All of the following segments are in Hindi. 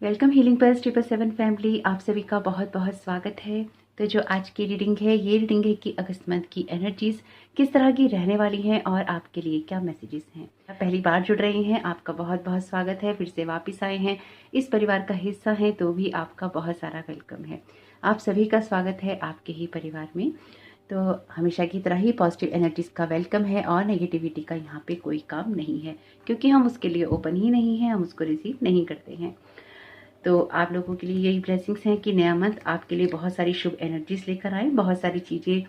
वेलकम हीलिंग पल्स 777 फैमिली, आप सभी का बहुत बहुत स्वागत है। तो जो आज की रीडिंग है, ये रीडिंग है कि अगस्त मंथ की एनर्जीज किस तरह की रहने वाली हैं और आपके लिए क्या मैसेजेस हैं। आप पहली बार जुड़ रहे हैं, आपका बहुत बहुत स्वागत है। फिर से वापस आए हैं, इस परिवार का हिस्सा हैं, तो भी आपका बहुत सारा वेलकम है। आप सभी का स्वागत है आपके ही परिवार में। तो हमेशा की तरह ही पॉजिटिव एनर्जीज का वेलकम है और नेगेटिविटी का यहाँ पे कोई काम नहीं है, क्योंकि हम उसके लिए ओपन ही नहीं हैं, हम उसको रिसीव नहीं करते हैं। तो आप लोगों के लिए यही ब्लेसिंग्स हैं कि नया मंथ आपके लिए बहुत सारी शुभ एनर्जीज लेकर आए। बहुत सारी चीज़ें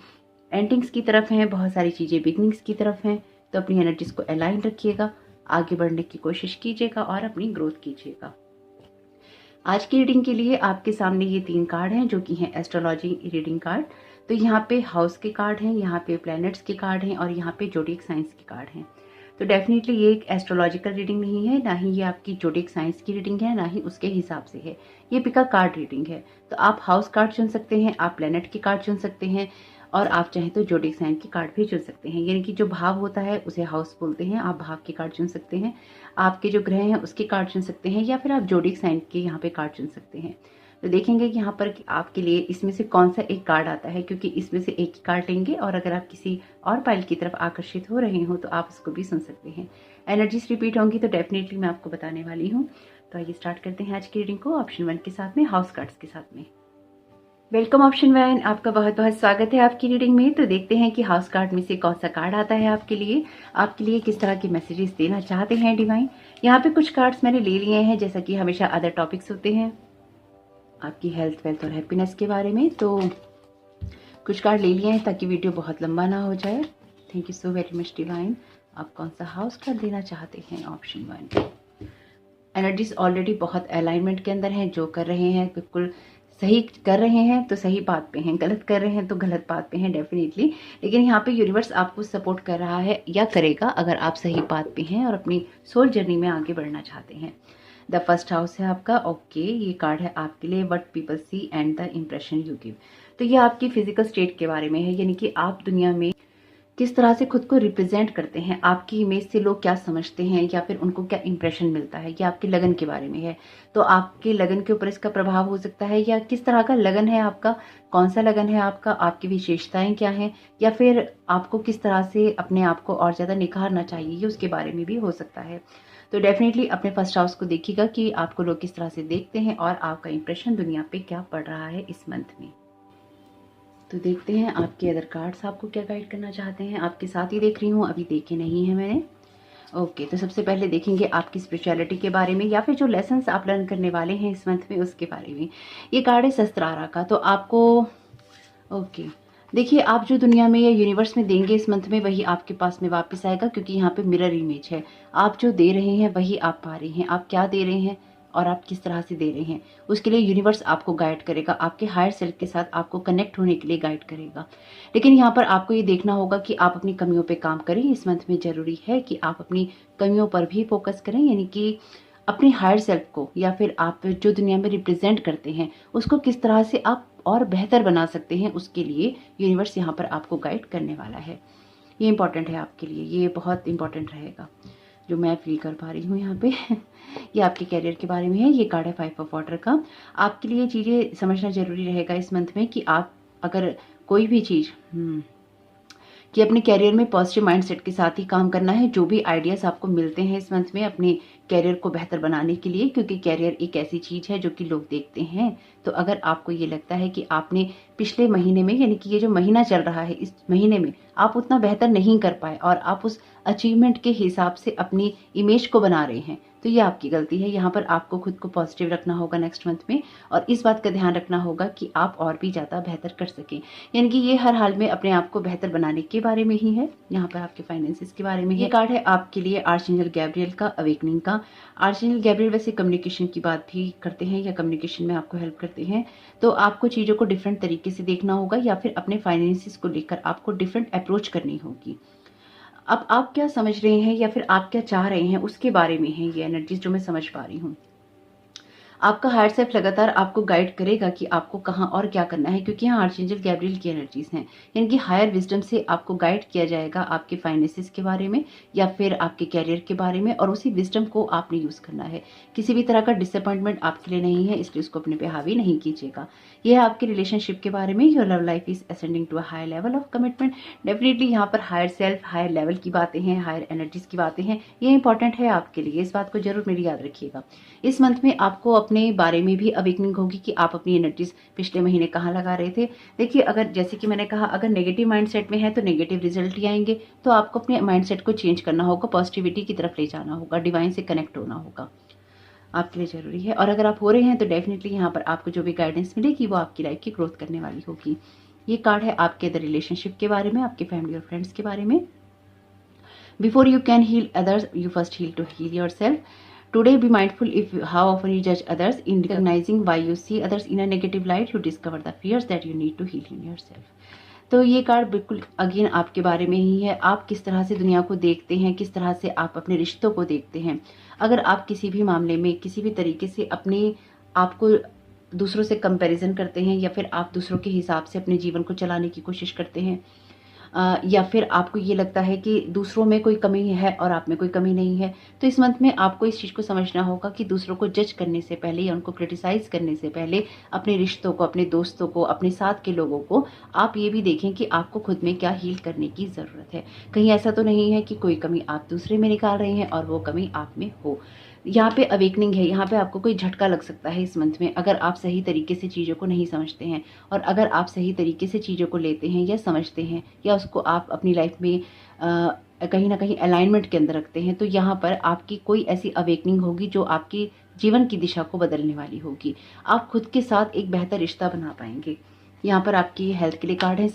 एंडिंग्स की तरफ हैं, बहुत सारी चीज़ें बिगनिंग्स की तरफ हैं। तो अपनी एनर्जीज को अलाइन रखिएगा, आगे बढ़ने की कोशिश कीजिएगा और अपनी ग्रोथ कीजिएगा। आज की रीडिंग के लिए आपके सामने ये 3 कार्ड हैं जो कि हैं एस्ट्रोलॉजी रीडिंग कार्ड। तो यहाँ पे हाउस के कार्ड हैं, यहाँ पे प्लैनेट्स के कार्ड हैं और यहाँ पे जोडिक साइंस के कार्ड हैं। तो डेफिनेटली ये एक एस्ट्रोलॉजिकल रीडिंग नहीं है, ना ही ये आपकी जोडिक साइंस की रीडिंग है, ना ही उसके हिसाब से है। ये पिका कार्ड रीडिंग है। तो आप हाउस कार्ड चुन सकते हैं, आप प्लैनेट के कार्ड चुन सकते हैं और आप चाहें तो जोडिक साइन के कार्ड भी चुन सकते हैं। यानी कि जो भाव होता है उसे हाउस बोलते हैं, आप भाव के कार्ड चुन सकते हैं। आपके जो ग्रह हैं उसके कार्ड चुन सकते हैं या फिर आप जोडिक साइन के यहाँ पे कार्ड चुन सकते हैं। तो देखेंगे कि यहाँ पर आपके लिए इसमें से कौन सा एक कार्ड आता है, क्योंकि इसमें से एक ही कार्ड लेंगे और अगर आप किसी और पाइल की तरफ आकर्षित हो रहे हो तो आप उसको भी सुन सकते हैं। एनर्जीज रिपीट होंगी तो डेफिनेटली मैं आपको बताने वाली हूँ। तो आइए स्टार्ट करते हैं आज की रीडिंग को ऑप्शन 1 के साथ में, हाउस कार्ड्स के साथ में। वेलकम ऑप्शन 1, आपका बहुत बहुत स्वागत है आपकी रीडिंग में। तो देखते हैं कि हाउस कार्ड में से कौन सा कार्ड आता है आपके लिए किस तरह के मैसेजेस देना चाहते हैं डिवाइन। यहाँ पे कुछ कार्ड्स मैंने ले लिए हैं, जैसा कि हमेशा अदर टॉपिक्स होते हैं आपकी हेल्थ, वेल्थ और हैप्पीनेस के बारे में। तो कुछ कार्ड ले लिए हैं ताकि वीडियो बहुत लंबा ना हो जाए। Thank you so very much divine. आप कौन सा हाउस कार्ड देना चाहते हैं ऑप्शन 1। एनर्जीज ऑलरेडी बहुत अलाइनमेंट के अंदर हैं, जो कर रहे हैं बिल्कुल सही कर रहे हैं तो सही बात पे हैं, गलत कर रहे हैं तो गलत बात पे हैं डेफिनेटली। लेकिन यहाँ पे यूनिवर्स आपको सपोर्ट कर रहा है या करेगा अगर आप सही बात पे हैं और अपनी सोल जर्नी में आगे बढ़ना चाहते हैं। द फर्स्ट हाउस है आपका। ओके, ये कार्ड है आपके लिए what people see and the impression you give. तो ये आपकी फिजिकल स्टेट के बारे में है, यानी कि आप दुनिया में किस तरह से खुद को रिप्रेजेंट करते हैं, आपकी इमेज से लोग क्या समझते हैं या फिर उनको क्या इंप्रेशन मिलता है। ये आपके लगन के बारे में है। तो आपके लगन के ऊपर इसका प्रभाव हो सकता है, या किस तरह का लगन है आपका, कौन सा लगन है आपका, आपकी विशेषताएं क्या हैं, या फिर आपको किस तरह से अपने आप को और ज़्यादा निखारना चाहिए, ये उसके बारे में भी हो सकता है। तो डेफिनेटली अपने फर्स्ट हाउस को देखिएगा कि आपको लोग किस तरह से देखते हैं और आपका इंप्रेशन दुनिया पे क्या पड़ रहा है इस मंथ में। तो देखते हैं आपके अदर कार्ड्स आपको क्या गाइड करना चाहते हैं। आपके साथ ही देख रही हूँ, अभी देखे नहीं है मैंने। ओके, तो सबसे पहले देखेंगे आपकी स्पिरिचुअलिटी के बारे में या फिर जो लेसन्स आप लर्न करने वाले हैं इस मंथ में उसके बारे में। ये कार्ड है शस्त्रारा का। तो आपको ओके, देखिए आप जो दुनिया में या यूनिवर्स में देंगे इस मंथ में वही आपके पास में वापस आएगा, क्योंकि यहाँ पे मिरर इमेज है। आप जो दे रहे हैं वही आप पा रहे हैं। आप क्या दे रहे हैं और आप किस तरह से दे रहे हैं, उसके लिए यूनिवर्स आपको गाइड करेगा, आपके हायर सेल्फ के साथ आपको कनेक्ट होने के लिए गाइड करेगा। लेकिन यहाँ पर आपको ये देखना होगा कि आप अपनी कमियों पे काम करें। इस मंथ में ज़रूरी है कि आप अपनी कमियों पर भी फोकस करें, यानी कि अपने हायर सेल्फ को या फिर आप जो दुनिया में रिप्रेजेंट करते हैं उसको किस तरह से आप और बेहतर बना सकते हैं, उसके लिए यूनिवर्स यहाँ पर आपको गाइड करने वाला है। ये इंपॉर्टेंट है आपके लिए, ये बहुत इंपॉर्टेंट रहेगा जो मैं फील कर पा रही हूँ यहाँ पे। ये आपके कैरियर के बारे में है। ये कार्ड है 5 ऑफ वाटर का। आपके लिए चीज़ें समझना जरूरी रहेगा इस मंथ में कि आप अगर कोई भी चीज़ कि अपने कैरियर में पॉजिटिव माइंडसेट के साथ ही काम करना है। जो भी आइडियाज़ आपको मिलते हैं इस मंथ में अपने कैरियर को बेहतर बनाने के लिए, क्योंकि कैरियर एक ऐसी चीज़ है जो कि लोग देखते हैं। तो अगर आपको ये लगता है कि आपने पिछले महीने में, यानी कि ये जो महीना चल रहा है इस महीने में आप उतना बेहतर नहीं कर पाए और आप उस अचीवमेंट के हिसाब से अपनी इमेज को बना रहे हैं, तो ये आपकी गलती है। यहाँ पर आपको खुद को पॉजिटिव रखना होगा नेक्स्ट मंथ में, और इस बात का ध्यान रखना होगा कि आप और भी ज़्यादा बेहतर कर सकें। यानी कि ये हर हाल में अपने आप को बेहतर बनाने के बारे में ही है। यहाँ पर आपके फाइनेंसेस के बारे में ये कार्ड है आपके लिए आर्चएंजल गैब्रियल का, अवेकनिंग का। आर्चएंजल गैब्रियल वैसे कम्युनिकेशन की बात भी करते हैं या कम्युनिकेशन में आपको हेल्प करते हैं। तो आपको चीज़ों को डिफरेंट तरीके से देखना होगा या फिर अपने फाइनेंसेस को लेकर आपको डिफरेंट अप्रोच करनी होगी। अब आप क्या समझ रहे हैं या फिर आप क्या चाह रहे हैं उसके बारे में है ये एनर्जीज जो मैं समझ पा रही हूँ। आपका हायर सेल्फ लगातार आपको गाइड करेगा कि आपको कहाँ और क्या करना है, क्योंकि यहाँ आर्चेंजल गैब्रियल की एनर्जीज हैं। यानी कि हायर विजडम से आपको गाइड किया जाएगा आपके फाइनेंसेस के बारे में या फिर आपके कैरियर के बारे में, और उसी विजडम को आपने यूज़ करना है। किसी भी तरह का डिसअपॉइंटमेंट आपके लिए नहीं है, इसलिए उसको अपने पे हावी नहीं कीजिएगा। यह है आपके रिलेशनशिप के बारे में। Your love life is ascending to a higher level of commitment. Definitely यहाँ पर हायर सेल्फ, हायर लेवल की बातें हैं, हायर एनर्जीज की बातें हैं। ये इंपॉर्टेंट है आपके लिए, इस बात को जरूर मेरी याद रखिएगा। इस मंथ में आपको अपने बारे में भी अवेकनिंग होगी कि आप अपनी एनर्जीज पिछले महीने कहाँ लगा रहे थे। देखिए, अगर जैसे कि मैंने कहा, अगर नेगेटिव माइंडसेट में है तो नेगेटिव रिजल्ट ही आएंगे। तो आपको अपने माइंडसेट को चेंज करना होगा, पॉजिटिविटी की तरफ ले जाना होगा, डिवाइन से कनेक्ट होना होगा, आपके लिए जरूरी है। और अगर आप हो रहे हैं तो डेफिनेटली यहाँ पर आपको जो भी गाइडेंस मिलेगी वो आपकी लाइफ की ग्रोथ करने वाली होगी। ये कार्ड है आपके द रिलेशनशिप के बारे में, आपके फैमिली और फ्रेंड्स के बारे में। Before you can heal others, you first heal to heal yourself. Today, be mindful if how often you judge others. In recognizing why you see others in a negative light, you discover the fears that you need to heal in yourself. तो ये कार्ड बिल्कुल अगेन आपके बारे में ही है। आप किस तरह से दुनिया को देखते हैं, किस तरह से आप अपने रिश्तों को देखते हैं। अगर आप किसी भी मामले में किसी भी तरीके से अपने आप को दूसरों से कंपैरिजन करते हैं, या फिर आप दूसरों के हिसाब से अपने जीवन को चलाने की कोशिश करते हैं, या फिर आपको ये लगता है कि दूसरों में कोई कमी है और आप में कोई कमी नहीं है, तो इस मंथ में आपको इस चीज़ को समझना होगा कि दूसरों को जज करने से पहले या उनको क्रिटिसाइज करने से पहले अपने रिश्तों को, अपने दोस्तों को, अपने साथ के लोगों को आप ये भी देखें कि आपको खुद में क्या हील करने की ज़रूरत है। कहीं ऐसा तो नहीं है कि कोई कमी आप दूसरे में निकाल रहे हैं और वो कमी आप में हो। यहाँ पे अवेकनिंग है, यहाँ पे आपको कोई झटका लग सकता है इस मंथ में, अगर आप सही तरीके से चीज़ों को नहीं समझते हैं। और अगर आप सही तरीके से चीज़ों को लेते हैं या समझते हैं, या उसको आप अपनी लाइफ में कहीं ना कहीं अलाइनमेंट के अंदर रखते हैं, तो यहाँ पर आपकी कोई ऐसी अवेकनिंग होगी जो आपकी जीवन की दिशा को बदलने वाली होगी। आप खुद के साथ एक बेहतर रिश्ता बना पाएंगे। यहाँ पर आपकी हेल्थ के लिए कार्ड है,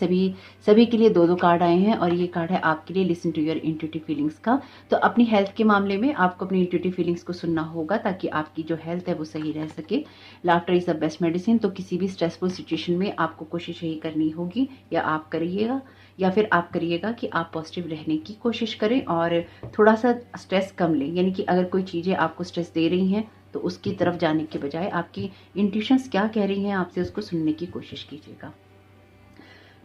सभी के लिए 2-2 कार्ड आए हैं, और ये कार्ड है आपके लिए listen to your intuitive feelings का। तो अपनी हेल्थ के मामले में आपको अपनी इंट्यूटिव फीलिंग्स को सुनना होगा ताकि आपकी जो हेल्थ है वो सही रह सके। Laughter is the best medicine. तो किसी भी स्ट्रेसफुल सिचुएशन में आपको कोशिश यही करनी होगी, या आप करिएगा या फिर आप करिएगा कि आप पॉजिटिव रहने की कोशिश करें और थोड़ा सा स्ट्रेस कम लें। यानी कि अगर कोई चीज़ें आपको स्ट्रेस दे रही हैं तो उसकी तरफ जाने के बजाय आपकी इंट्यूशंस क्या कह रही हैं आपसे, उसको सुनने की कोशिश कीजिएगा।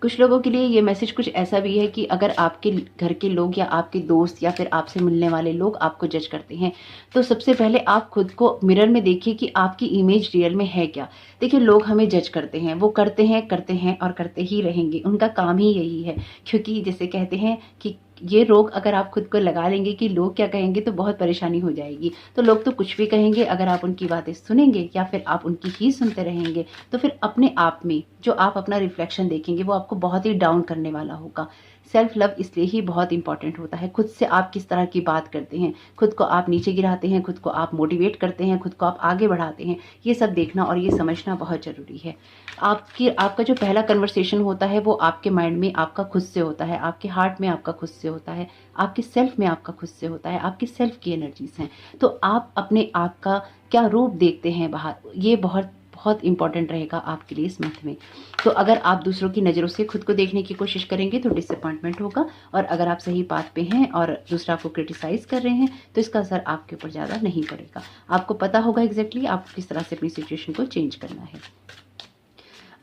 कुछ लोगों के लिए ये मैसेज कुछ ऐसा भी है कि अगर आपके घर के लोग या आपके दोस्त या फिर आपसे मिलने वाले लोग आपको जज करते हैं, तो सबसे पहले आप खुद को मिरर में देखिए कि आपकी इमेज रियल में है क्या। देखिए, लोग हमें जज करते हैं, वो करते हैं और करते ही रहेंगे, उनका काम ही यही है। क्योंकि जैसे कहते हैं कि ये रोग अगर आप खुद को लगा लेंगे कि लोग क्या कहेंगे, तो बहुत परेशानी हो जाएगी। तो लोग तो कुछ भी कहेंगे, अगर आप उनकी बातें सुनेंगे या फिर आप उनकी ही सुनते रहेंगे, तो फिर अपने आप में जो आप अपना रिफ्लेक्शन देखेंगे वो आपको बहुत ही डाउन करने वाला होगा। सेल्फ लव इसलिए ही बहुत इंपॉर्टेंट होता है। खुद से आप किस तरह की बात करते हैं, खुद को आप नीचे गिराते हैं, खुद को आप मोटिवेट करते हैं, खुद को आप आगे बढ़ाते हैं, ये सब देखना और ये समझना बहुत ज़रूरी है। आपका जो पहला कन्वर्सेशन होता है वो आपके माइंड में आपका खुद से होता है, आपके हार्ट में आपका खुद से होता है, आपके सेल्फ में आपका खुद से होता है, आपकी सेल्फ की एनर्जीज हैं। तो आप अपने आप का क्या रूप देखते हैं बाहर, ये बहुत बहुत इंपॉर्टेंट रहेगा आपके लिए इस मंथ में। तो अगर आप दूसरों की नज़रों से खुद को देखने की कोशिश करेंगे तो डिसअपॉइंटमेंट होगा, और अगर आप सही बात पे हैं और दूसरा को क्रिटिसाइज कर रहे हैं तो इसका असर आपके ऊपर ज़्यादा नहीं पड़ेगा। आपको पता होगा एग्जैक्टली आपको किस तरह से अपनी सिचुएशन को चेंज करना है।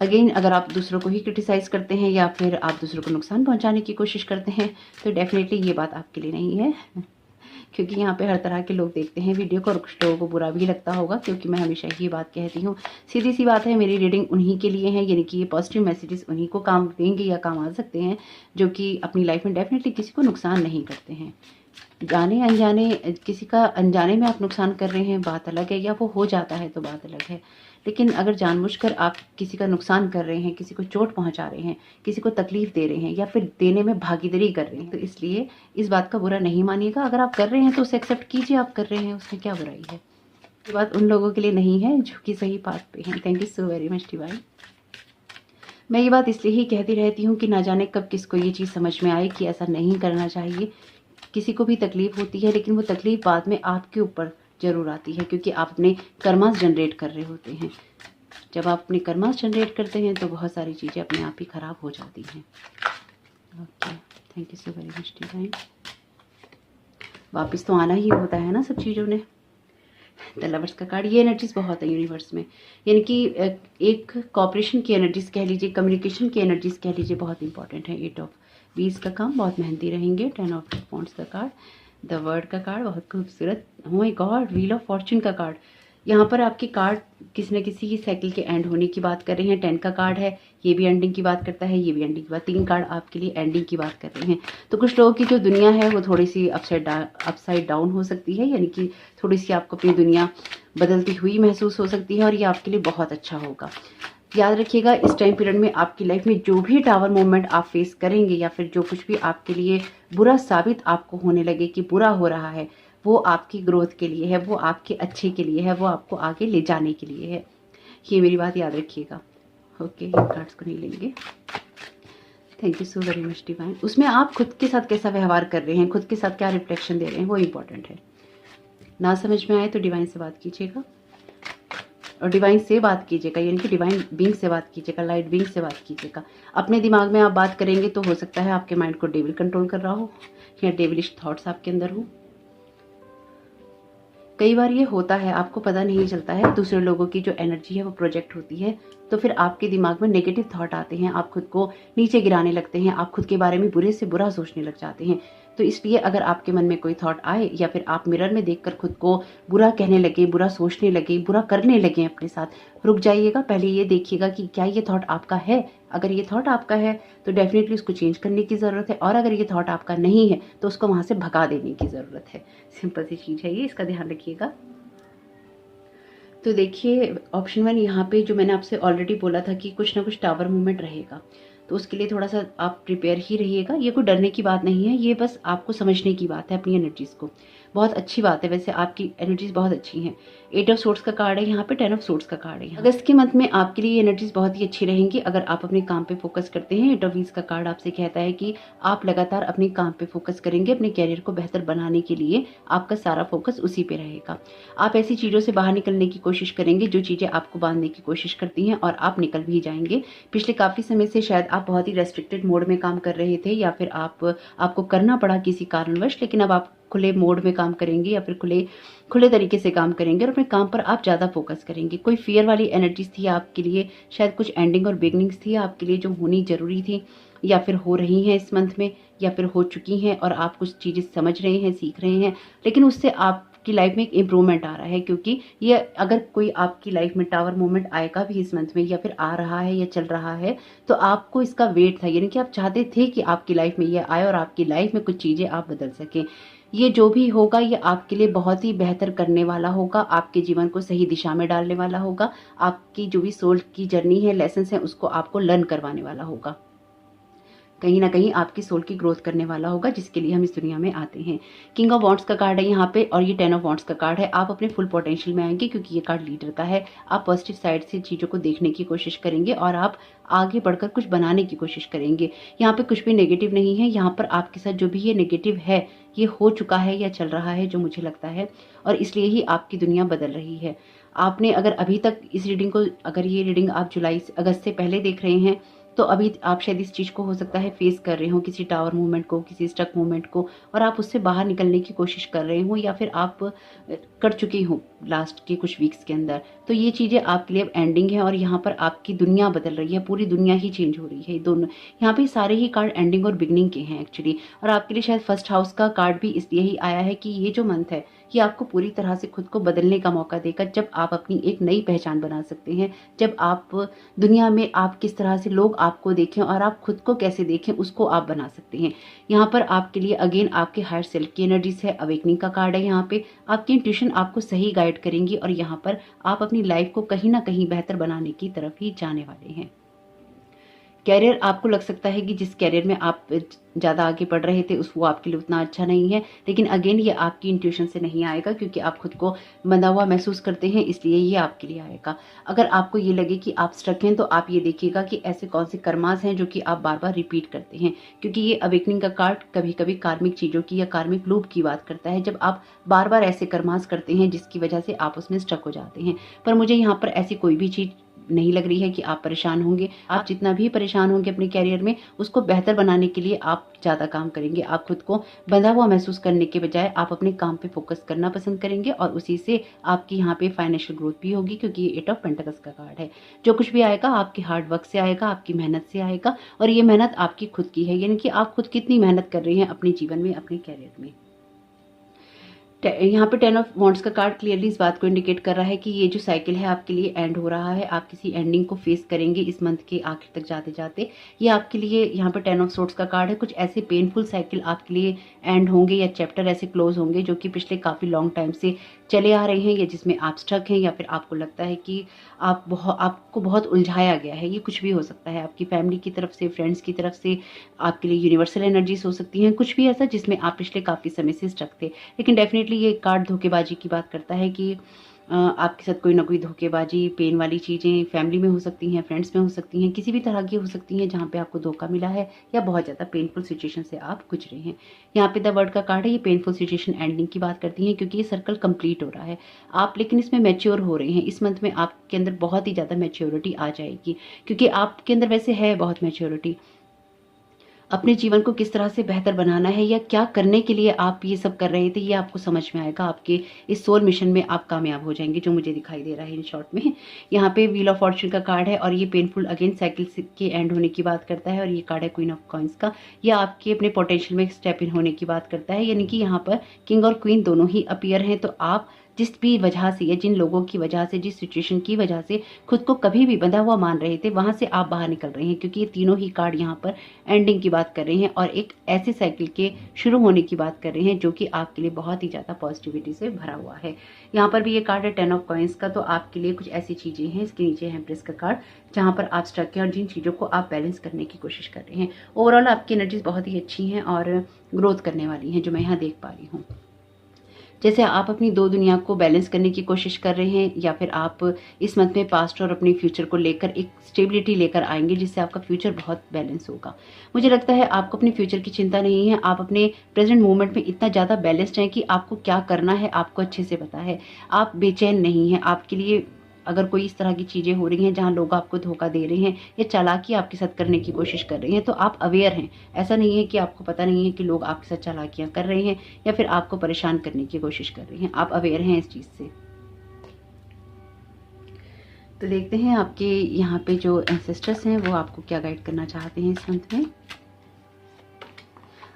अगेन, अगर आप दूसरों को ही क्रिटिसाइज करते हैं या फिर आप दूसरों को नुकसान पहुंचाने की कोशिश करते हैं, तो डेफिनेटली ये बात आपके लिए नहीं है। क्योंकि यहाँ पे हर तरह के लोग देखते हैं वीडियो को, और कुछ लोगों को बुरा भी लगता होगा, क्योंकि मैं हमेशा ये बात कहती हूँ, सीधी सी बात है, मेरी रीडिंग उन्हीं के लिए है। यानी कि ये पॉजिटिव मैसेजेस उन्हीं को काम देंगे या काम आ सकते हैं जो कि अपनी लाइफ में डेफिनेटली किसी को नुकसान नहीं करते हैं। जाने अनजाने, किसी का अनजाने में आप नुकसान कर रहे हैं बात अलग है, या वो हो जाता है तो बात अलग है। लेकिन अगर जानबूझकर आप किसी का नुकसान कर रहे हैं, किसी को चोट पहुंचा रहे हैं, किसी को तकलीफ दे रहे हैं, या फिर देने में भागीदारी कर रहे हैं, तो इसलिए इस बात का बुरा नहीं मानिएगा। अगर आप कर रहे हैं तो उसे एक्सेप्ट कीजिए, आप कर रहे हैं, उसमें क्या बुराई है। ये बात उन लोगों के लिए नहीं है जो कि सही बात पे हैं। Thank you so very much divine. मैं ये बात इसलिए ही कहती रहती हूँ कि ना जाने कब किसको ये चीज़ समझ में आए कि ऐसा नहीं करना चाहिए। किसी को भी तकलीफ होती है, लेकिन वो तकलीफ बाद में आपके ऊपर जरूर आती है, क्योंकि आप अपने कर्मास जनरेट कर रहे होते हैं। जब आप अपने कर्मास जनरेट करते हैं तो बहुत सारी चीज़ें अपने आप ही खराब हो जाती हैं। Okay, thank you so very much divine. वापस तो आना ही होता है ना सब चीज़ों ने। द लवर्स का कार्ड, ये एनर्जीज बहुत है यूनिवर्स में, यानी कि एक कॉपरेशन की एनर्जीज कह लीजिए, कम्युनिकेशन की एनर्जीज कह लीजिए, बहुत इंपॉर्टेंट है। 8 ऑफ बीस का काम, बहुत मेहनती रहेंगे। 10 ऑफ वॉन्ड्स का कार्ड, द वर्ड का कार्ड, बहुत खूबसूरत। Oh my God, wheel of Fortune का कार्ड। यहाँ पर आपके कार्ड किसी न किसी की साइकिल के एंड होने की बात कर रहे हैं। 10 का कार्ड है, ये भी एंडिंग की बात करता है, ये भी एंडिंग की बात। 3 कार्ड आपके लिए एंडिंग की बात कर रहे हैं। तो कुछ लोगों की जो दुनिया है वो थोड़ी सी अपसाइड डाउन हो सकती है, यानी कि थोड़ी सी आपको अपनी दुनिया बदलती हुई महसूस हो सकती है, और ये आपके लिए बहुत अच्छा होगा। याद रखिएगा, इस टाइम पीरियड में आपकी लाइफ में जो भी टावर मूवमेंट आप फेस करेंगे, या फिर जो कुछ भी आपके लिए बुरा साबित आपको होने लगे कि बुरा हो रहा है, वो आपकी ग्रोथ के लिए है, वो आपके अच्छे के लिए है, वो आपको आगे ले जाने के लिए है। ये मेरी बात याद रखिएगा। ओके, इन कार्ड्स को नहीं लेंगे। Thank you so very much divine. उसमें आप खुद के साथ कैसा व्यवहार कर रहे हैं, खुद के साथ क्या रिफ्लेक्शन दे रहे हैं, वो इंपॉर्टेंट है। ना समझ में आए तो डिवाइन से बात कीजिएगा, और डिवाइन से बात कीजिएगा, यानी कि डिवाइन बीइंग से बात कीजिएगा, लाइट बीइंग से बात कीजिएगा। अपने दिमाग में आप बात करेंगे तो हो सकता है आपके माइंड को डेविल कंट्रोल कर रहा हो, या डेविलिश थॉट्स आपके अंदर हो। कई बार ये होता है, आपको पता नहीं चलता है, दूसरे लोगों की जो एनर्जी है वो प्रोजेक्ट होती है, तो फिर आपके दिमाग में नेगेटिव थॉट आते हैं, आप खुद को नीचे गिराने लगते हैं, आप खुद के बारे में बुरे से बुरा सोचने लग जाते हैं। तो इसलिए अगर आपके मन में कोई थॉट आए, या फिर आप मिरर में देखकर खुद को बुरा कहने लगे, बुरा सोचने लगे, बुरा करने लगे अपने साथ, रुक जाइएगा। पहले ये देखिएगा कि क्या ये थॉट आपका है। अगर ये थॉट आपका है तो डेफिनेटली उसको चेंज करने की ज़रूरत है, और अगर ये थॉट आपका नहीं है तो उसको वहाँ से भगा देने की ज़रूरत है। सिंपल सी चीज़ है ये, इसका ध्यान रखिएगा। तो देखिए, ऑप्शन 1 यहाँ पे जो मैंने आपसे ऑलरेडी बोला था कि कुछ ना कुछ टावर मूवमेंट रहेगा, तो उसके लिए थोड़ा सा आप प्रिपेयर ही रहिएगा। ये कोई डरने की बात नहीं है, ये बस आपको समझने की बात है अपनी एनर्जीज़ को। बहुत अच्छी बात है, वैसे आपकी एनर्जीज़ बहुत अच्छी हैं। 8 ऑफ सोर्ट्स का कार्ड है यहाँ पे, 10 ऑफ सोर्ट्स का कार्ड है। अगस्त के मंथ में आपके लिए एनर्जीज़ बहुत ही अच्छी रहेंगी अगर आप अपने काम पे फोकस करते हैं। 8 ऑफ व्हील्स का कार्ड आपसे कहता है कि आप लगातार अपने काम पे फोकस करेंगे, अपने कैरियर को बेहतर बनाने के लिए आपका सारा फोकस उसी पे रहेगा। आप ऐसी चीज़ों से बाहर निकलने की कोशिश करेंगे जो चीज़ें आपको बांधने की कोशिश करती हैं, और आप निकल भी जाएंगे। पिछले काफ़ी समय से शायद आप बहुत ही रेस्ट्रिक्टेड मोड में काम कर रहे थे, या फिर आपको करना पड़ा किसी कारणवश, लेकिन अब आप खुले मोड में काम करेंगे, या फिर खुले तरीके से काम करेंगे, और अपने काम पर आप ज़्यादा फोकस करेंगे। कोई फियर वाली एनर्जीज थी आपके लिए, शायद कुछ एंडिंग और बिगनिंग्स थी आपके लिए जो होनी ज़रूरी थी, या फिर हो रही हैं इस मंथ में, या फिर हो चुकी हैं, और आप कुछ चीज़ें समझ रहे हैं, सीख रहे हैं, लेकिन उससे आपकी लाइफ में एक इम्प्रूवमेंट आ रहा है। क्योंकि ये अगर कोई आपकी लाइफ में टावर मूवमेंट आएगा भी इस मंथ में, या फिर आ रहा है या चल रहा है, तो आपको इसका वेट था, यानी कि आप चाहते थे कि आपकी लाइफ में ये आए और आपकी लाइफ में कुछ चीज़ें आप बदल सकें। ये जो भी होगा ये आपके लिए बहुत ही बेहतर करने वाला होगा, आपके जीवन को सही दिशा में डालने वाला होगा, आपकी जो भी सोल की जर्नी है, लेसन है, उसको आपको लर्न करवाने वाला होगा। कहीं ना कहीं आपकी सोल की ग्रोथ करने वाला होगा, जिसके लिए हम इस दुनिया में आते हैं। किंग ऑफ वॉन्ड्स का कार्ड है यहाँ पे, और ये 10 ऑफ वॉन्ड्स का कार्ड है। आप अपने फुल पोटेंशियल में आएंगे, क्योंकि ये कार्ड लीडर का है। आप पॉजिटिव साइड से चीज़ों को देखने की कोशिश करेंगे, और आप आगे बढ़कर कुछ बनाने की कोशिश करेंगे। यहाँ पे कुछ भी नेगेटिव नहीं है, यहाँ पर आपके साथ जो भी ये नेगेटिव है, ये हो चुका है या चल रहा है, जो मुझे लगता है, और इसलिए ही आपकी दुनिया बदल रही है। आपने अगर अभी तक इस रीडिंग को, अगर ये रीडिंग आप अगस्त से पहले देख रहे हैं, तो अभी आप शायद इस चीज़ को हो सकता है फेस कर रहे हो, किसी टावर मूवमेंट को, किसी स्टक मूवमेंट को, और आप उससे बाहर निकलने की कोशिश कर रहे हो, या फिर आप कर चुके हो लास्ट के कुछ वीक्स के अंदर। तो ये चीज़ें आपके लिए अब एंडिंग है, और यहाँ पर आपकी दुनिया बदल रही है, पूरी दुनिया ही चेंज हो रही है। दोनों यहाँ पे सारे ही कार्ड एंडिंग और बिगनिंग के हैं एक्चुअली। और आपके लिए शायद फर्स्ट हाउस का कार्ड भी इसलिए ही आया है कि ये जो मंथ है ये आपको पूरी तरह से खुद को बदलने का मौका देगा, जब आप अपनी एक नई पहचान बना सकते हैं, जब आप दुनिया में आप किस तरह से लोग आपको देखें और आप खुद को कैसे देखें, उसको आप बना सकते हैं। यहाँ पर आपके लिए अगेन आपके हायर सेल्फ की एनर्जीज है। अवेकनिंग का कार्ड है यहाँ पे। आपकी इंट्यूशन आपको सही गाइड करेंगी, और यहाँ पर आप अपनी लाइफ को कहीं ना कहीं बेहतर बनाने की तरफ ही जाने वाले हैं। कैरियर, आपको लग सकता है कि जिस कैरियर में आप ज़्यादा आगे बढ़ रहे थे वो आपके लिए उतना अच्छा नहीं है, लेकिन अगेन ये आपकी इंट्यूशन से नहीं आएगा, क्योंकि आप खुद को बंधा हुआ महसूस करते हैं, इसलिए ये आपके लिए आएगा। अगर आपको ये लगे कि आप स्टक हैं, तो आप ये देखिएगा कि ऐसे कौन से कर्मास हैं जो कि आप बार बार रिपीट करते हैं, क्योंकि ये अवेकनिंग का कार्ड कभी कभी कार्मिक चीज़ों की या कार्मिक लूप की बात करता है, जब आप बार बार ऐसे कर्मास करते हैं जिसकी वजह से आप उसमें स्टक हो जाते हैं। पर मुझे यहाँ पर ऐसी कोई भी चीज़ नहीं लग रही है कि आप परेशान होंगे। आप जितना भी परेशान होंगे अपने कैरियर में, उसको बेहतर बनाने के लिए आप ज़्यादा काम करेंगे। आप खुद को बंधा हुआ महसूस करने के बजाय आप अपने काम पे फोकस करना पसंद करेंगे और उसी से आपकी यहाँ पे फाइनेंशियल ग्रोथ भी होगी, क्योंकि ये 8 ऑफ पेंटिकल्स का कार्ड है। जो कुछ भी आएगा आपके हार्ड वर्क से आएगा, आपकी मेहनत से आएगा, और ये मेहनत आपकी खुद की है, यानी कि आप खुद कितनी मेहनत कर रहे हैं अपने जीवन में, अपने कैरियर में। यहाँ पे 10 ऑफ वॉन्ड्स का कार्ड क्लियरली इस बात को इंडिकेट कर रहा है कि ये जो साइकिल है आपके लिए एंड हो रहा है। आप किसी एंडिंग को फेस करेंगे इस मंथ के आखिर तक जाते जाते। ये आपके लिए यहाँ पे 10 ऑफ सोर्ड्स का कार्ड है। कुछ ऐसे पेनफुल साइकिल आपके लिए एंड होंगे या चैप्टर ऐसे क्लोज होंगे जो कि पिछले काफ़ी लॉन्ग टाइम से चले आ रहे हैं, या जिसमें आप स्टक हैं, या फिर आपको लगता है कि आपको बहुत उलझाया गया है। ये कुछ भी हो सकता है, आपकी फैमिली की तरफ से, फ्रेंड्स की तरफ से, आपके लिए यूनिवर्सल एनर्जीज हो सकती हैं, कुछ भी ऐसा जिसमें आप पिछले काफ़ी समय से स्टक थे। लेकिन डेफिनेटली ये कार्ड धोखेबाजी की बात करता है कि आपके साथ कोई ना कोई धोखेबाजी, पेन वाली चीज़ें फैमिली में हो सकती हैं, फ्रेंड्स में हो सकती हैं, किसी भी तरह की हो सकती हैं जहाँ पे आपको धोखा मिला है या बहुत ज़्यादा पेनफुल सिचुएशन से आप गुजरे हैं। यहाँ पे द वर्ड का कार्ड है। ये पेनफुल सिचुएशन एंडिंग की बात करती है, क्योंकि ये सर्कल कंप्लीट हो रहा है। आप लेकिन इसमें मैच्योर हो रहे हैं। इस मंथ में आपके अंदर बहुत ही ज़्यादा मैच्योरिटी आ जाएगी, क्योंकि आपके अंदर वैसे है बहुत मैच्योरिटी। अपने जीवन को किस तरह से बेहतर बनाना है या क्या करने के लिए आप ये सब कर रहे थे, ये आपको समझ में आएगा। आपके इस सोल मिशन में आप कामयाब हो जाएंगे, जो मुझे दिखाई दे रहा है इन शॉर्ट में। यहाँ पे व्हील ऑफ फॉर्चून का कार्ड है और ये पेनफुल अगेन साइकिल के एंड होने की बात करता है। और ये कार्ड है क्वीन ऑफ कॉइंस का। यह आपके अपने पोटेंशियल में स्टेप इन होने की बात करता है, यानी कि यहाँ पर किंग और क्वीन दोनों ही अपीयर हैं। तो आप जिस भी वजह से या जिन लोगों की वजह से, जिस सिचुएशन की वजह से खुद को कभी भी बंधा हुआ मान रहे थे, वहां से आप बाहर निकल रहे हैं, क्योंकि ये तीनों ही कार्ड यहाँ पर एंडिंग की बात कर रहे हैं और एक ऐसे साइकिल के शुरू होने की बात कर रहे हैं जो कि आपके लिए बहुत ही ज़्यादा पॉजिटिविटी से भरा हुआ है। यहाँ पर भी ये कार्ड है 10 ऑफ कॉइंस का। तो आपके लिए कुछ ऐसी चीज़ें हैं, इसके नीचे है प्रेस का कार्ड, जहाँ पर आप स्टक हैं और जिन चीज़ों को आप बैलेंस करने की कोशिश कर रहे हैं। ओवरऑल आपकी एनर्जीज बहुत ही अच्छी हैं और ग्रोथ करने वाली हैं, जो मैं यहाँ देख पा रही हूँ। जैसे आप अपनी दो दुनिया को बैलेंस करने की कोशिश कर रहे हैं, या फिर आप इस मंथ में पास्ट और अपने फ्यूचर को लेकर एक स्टेबिलिटी लेकर आएंगे, जिससे आपका फ्यूचर बहुत बैलेंस होगा। मुझे लगता है आपको अपने फ्यूचर की चिंता नहीं है। आप अपने प्रेजेंट मोमेंट में इतना ज़्यादा बैलेंस्ड हैं कि आपको क्या करना है आपको अच्छे से पता है। आप बेचैन नहीं हैं। आपके लिए अगर कोई इस तरह की चीज़ें हो रही हैं जहाँ लोग आपको धोखा दे रहे हैं या चालाकी आपके साथ करने की कोशिश कर रहे हैं, तो आप अवेयर हैं। ऐसा नहीं है कि आपको पता नहीं है कि लोग आपके साथ चालाकियाँ कर रहे हैं या फिर आपको परेशान करने की कोशिश कर रहे हैं। आप अवेयर हैं इस चीज़ से। तो देखते हैं आपके यहाँ पे जो एंसेस्टर्स हैं वो आपको क्या गाइड करना चाहते हैं इस मंथ में।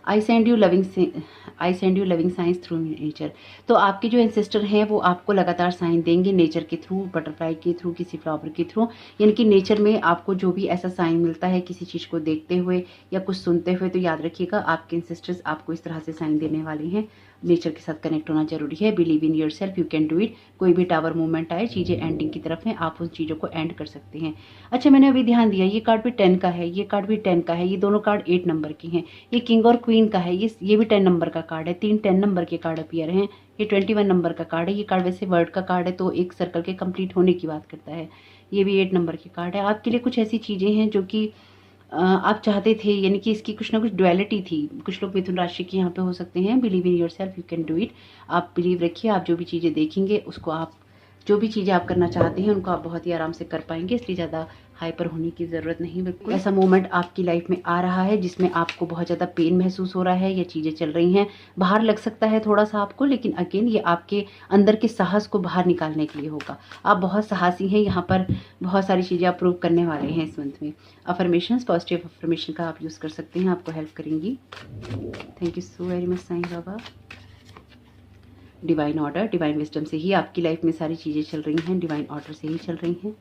I send you loving science through nature. तो आपके जो एंसेस्टर हैं वो आपको लगातार साइन देंगे नेचर के थ्रू, बटरफ्लाई के थ्रू, किसी फ्लावर के थ्रू। यानी कि नेचर में आपको जो भी ऐसा साइन मिलता है किसी चीज़ को देखते हुए या कुछ सुनते हुए, तो याद रखिएगा आपके एंसेस्टर्स आपको इस तरह से साइन देने वाले हैं। नेचर के साथ कनेक्ट होना जरूरी है। Believe in your self, you can do it. कोई भी टावर मूवमेंट आए, चीज़ें एंडिंग की तरफ हैं, आप उन चीज़ों को एंड कर सकते हैं। अच्छा, मैंने अभी ध्यान दिया, ये कार्ड भी 10 का है, ये कार्ड भी 10 का है, ये दोनों कार्ड 8 नंबर के हैं। ये किंग और क्वीन का है, ये भी 10 नंबर का कार्ड है। 3 10 नंबर के कार्ड अपीयर हैं। ये 21 नंबर का कार्ड है। ये कार्ड वैसे वर्ड का कार्ड है, तो एक सर्कल के कंप्लीट होने की बात करता है। ये भी 8 नंबर के कार्ड है। आपके लिए कुछ ऐसी चीज़ें हैं जो कि आप चाहते थे, यानी कि इसकी कुछ ना कुछ डुअलिटी थी। कुछ लोग मिथुन राशि के यहाँ पे हो सकते हैं। Believe in your self, you can do it. आप बिलीव रखिए, आप जो भी चीज़ें देखेंगे उसको, आप जो भी चीज़ें आप करना चाहते हैं उनको आप बहुत ही आराम से कर पाएंगे, इसलिए ज़्यादा हाइपर होने की ज़रूरत नहीं। बिल्कुल ऐसा मोमेंट आपकी लाइफ में आ रहा है जिसमें आपको बहुत ज़्यादा पेन महसूस हो रहा है, या चीज़ें चल रही हैं, बाहर लग सकता है थोड़ा सा आपको, लेकिन अगेन ये आपके अंदर के साहस को बाहर निकालने के लिए होगा। आप बहुत साहसी हैं, यहाँ पर बहुत सारी चीज़ें आप प्रूव करने वाले हैं इस मंथ में। अफर्मेशंस, पॉजिटिव अफर्मेशन का आप यूज़ कर सकते हैं, आपको हेल्प करेंगी। Thank you so very much Sai Baba. Divine order, divine wisdom से ही आपकी लाइफ में सारी चीज़ें चल रही हैं, डिवाइन ऑर्डर से ही चल रही हैं।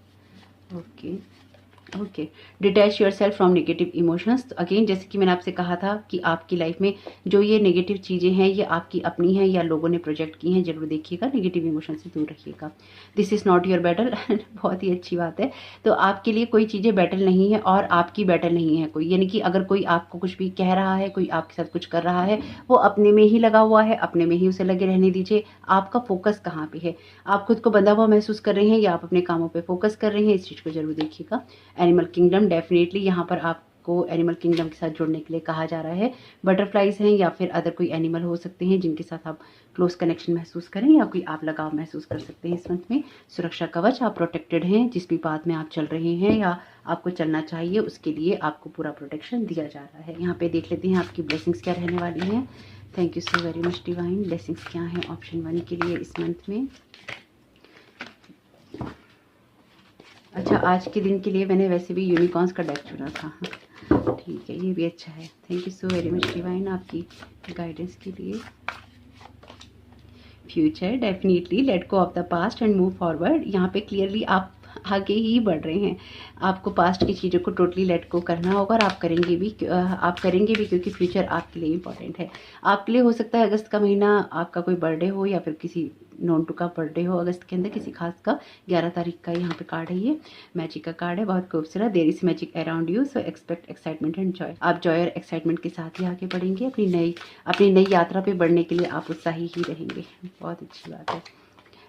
Okay, detach your self from negative emotions. तो अगेन जैसे कि मैंने आपसे कहा था कि आपकी लाइफ में जो ये नेगेटिव चीज़ें हैं ये आपकी अपनी हैं या लोगों ने प्रोजेक्ट की हैं, जरूर देखिएगा, नेगेटिव इमोशन से दूर रखिएगा। This is not your battle. बहुत ही अच्छी बात है। तो आपके लिए कोई चीज़ें बैटल नहीं है और आपकी बैटल नहीं है कोई, यानी कि अगर कोई आपको कुछ भी कह रहा है, कोई आपके साथ कुछ कर रहा है, वो अपने में ही लगा हुआ है, अपने में ही उसे लगे रहने दीजिए। आपका फोकस कहाँ पे है? आप खुद को बंधा हुआ महसूस कर रहे हैं या आप अपने कामों पे फोकस कर रहे हैं, इस चीज़ को जरूर देखिएगा। एनिमल किंगडम, डेफिनेटली यहाँ पर आप आपको एनिमल किंगडम के साथ जुड़ने के लिए कहा जा रहा है। बटरफ्लाइज हैं या फिर अदर कोई एनिमल हो सकते हैं जिनके साथ आप क्लोज कनेक्शन महसूस करें या कोई आप लगाव महसूस कर सकते हैं इस मंथ में। सुरक्षा कवच, आप प्रोटेक्टेड हैं। जिस भी पाथ में आप चल रहे हैं या आपको चलना चाहिए उसके लिए आपको पूरा प्रोटेक्शन दिया जा रहा है। यहाँ पे देख लेते हैं आपकी ब्लेसिंग्स क्या रहने वाली हैं। Thank you so very much divine. Blessings क्या है ऑप्शन 1 के लिए इस मंथ में। अच्छा, आज के दिन के लिए मैंने वैसे भी यूनिकॉर्न्स का डेक चुना था। ठीक है, ये भी अच्छा है। Thank you so very much divine आपकी गाइडेंस के लिए। Future, definitely let go of the past and move forward. यहाँ पे क्लियरली आप आगे ही बढ़ रहे हैं। आपको पास्ट की चीज़ों को टोटली लेट गो करना होगा और आप करेंगे भी क्योंकि फ्यूचर आपके लिए इम्पॉर्टेंट है। आपके लिए हो सकता है अगस्त का महीना आपका कोई बर्थडे हो या फिर किसी नॉन टू का बर्थडे हो अगस्त के अंदर किसी खास का। 11 तारीख का यहाँ पे कार्ड है, ये मैजिक का कार्ड है, बहुत खूबसूरत। There is magic around you, so expect excitement and joy. आप जॉय और एक्साइटमेंट के साथ ही आगे बढ़ेंगे। अपनी नई यात्रा पे बढ़ने के लिए आप उत्साही ही रहेंगे। बहुत अच्छी बात है।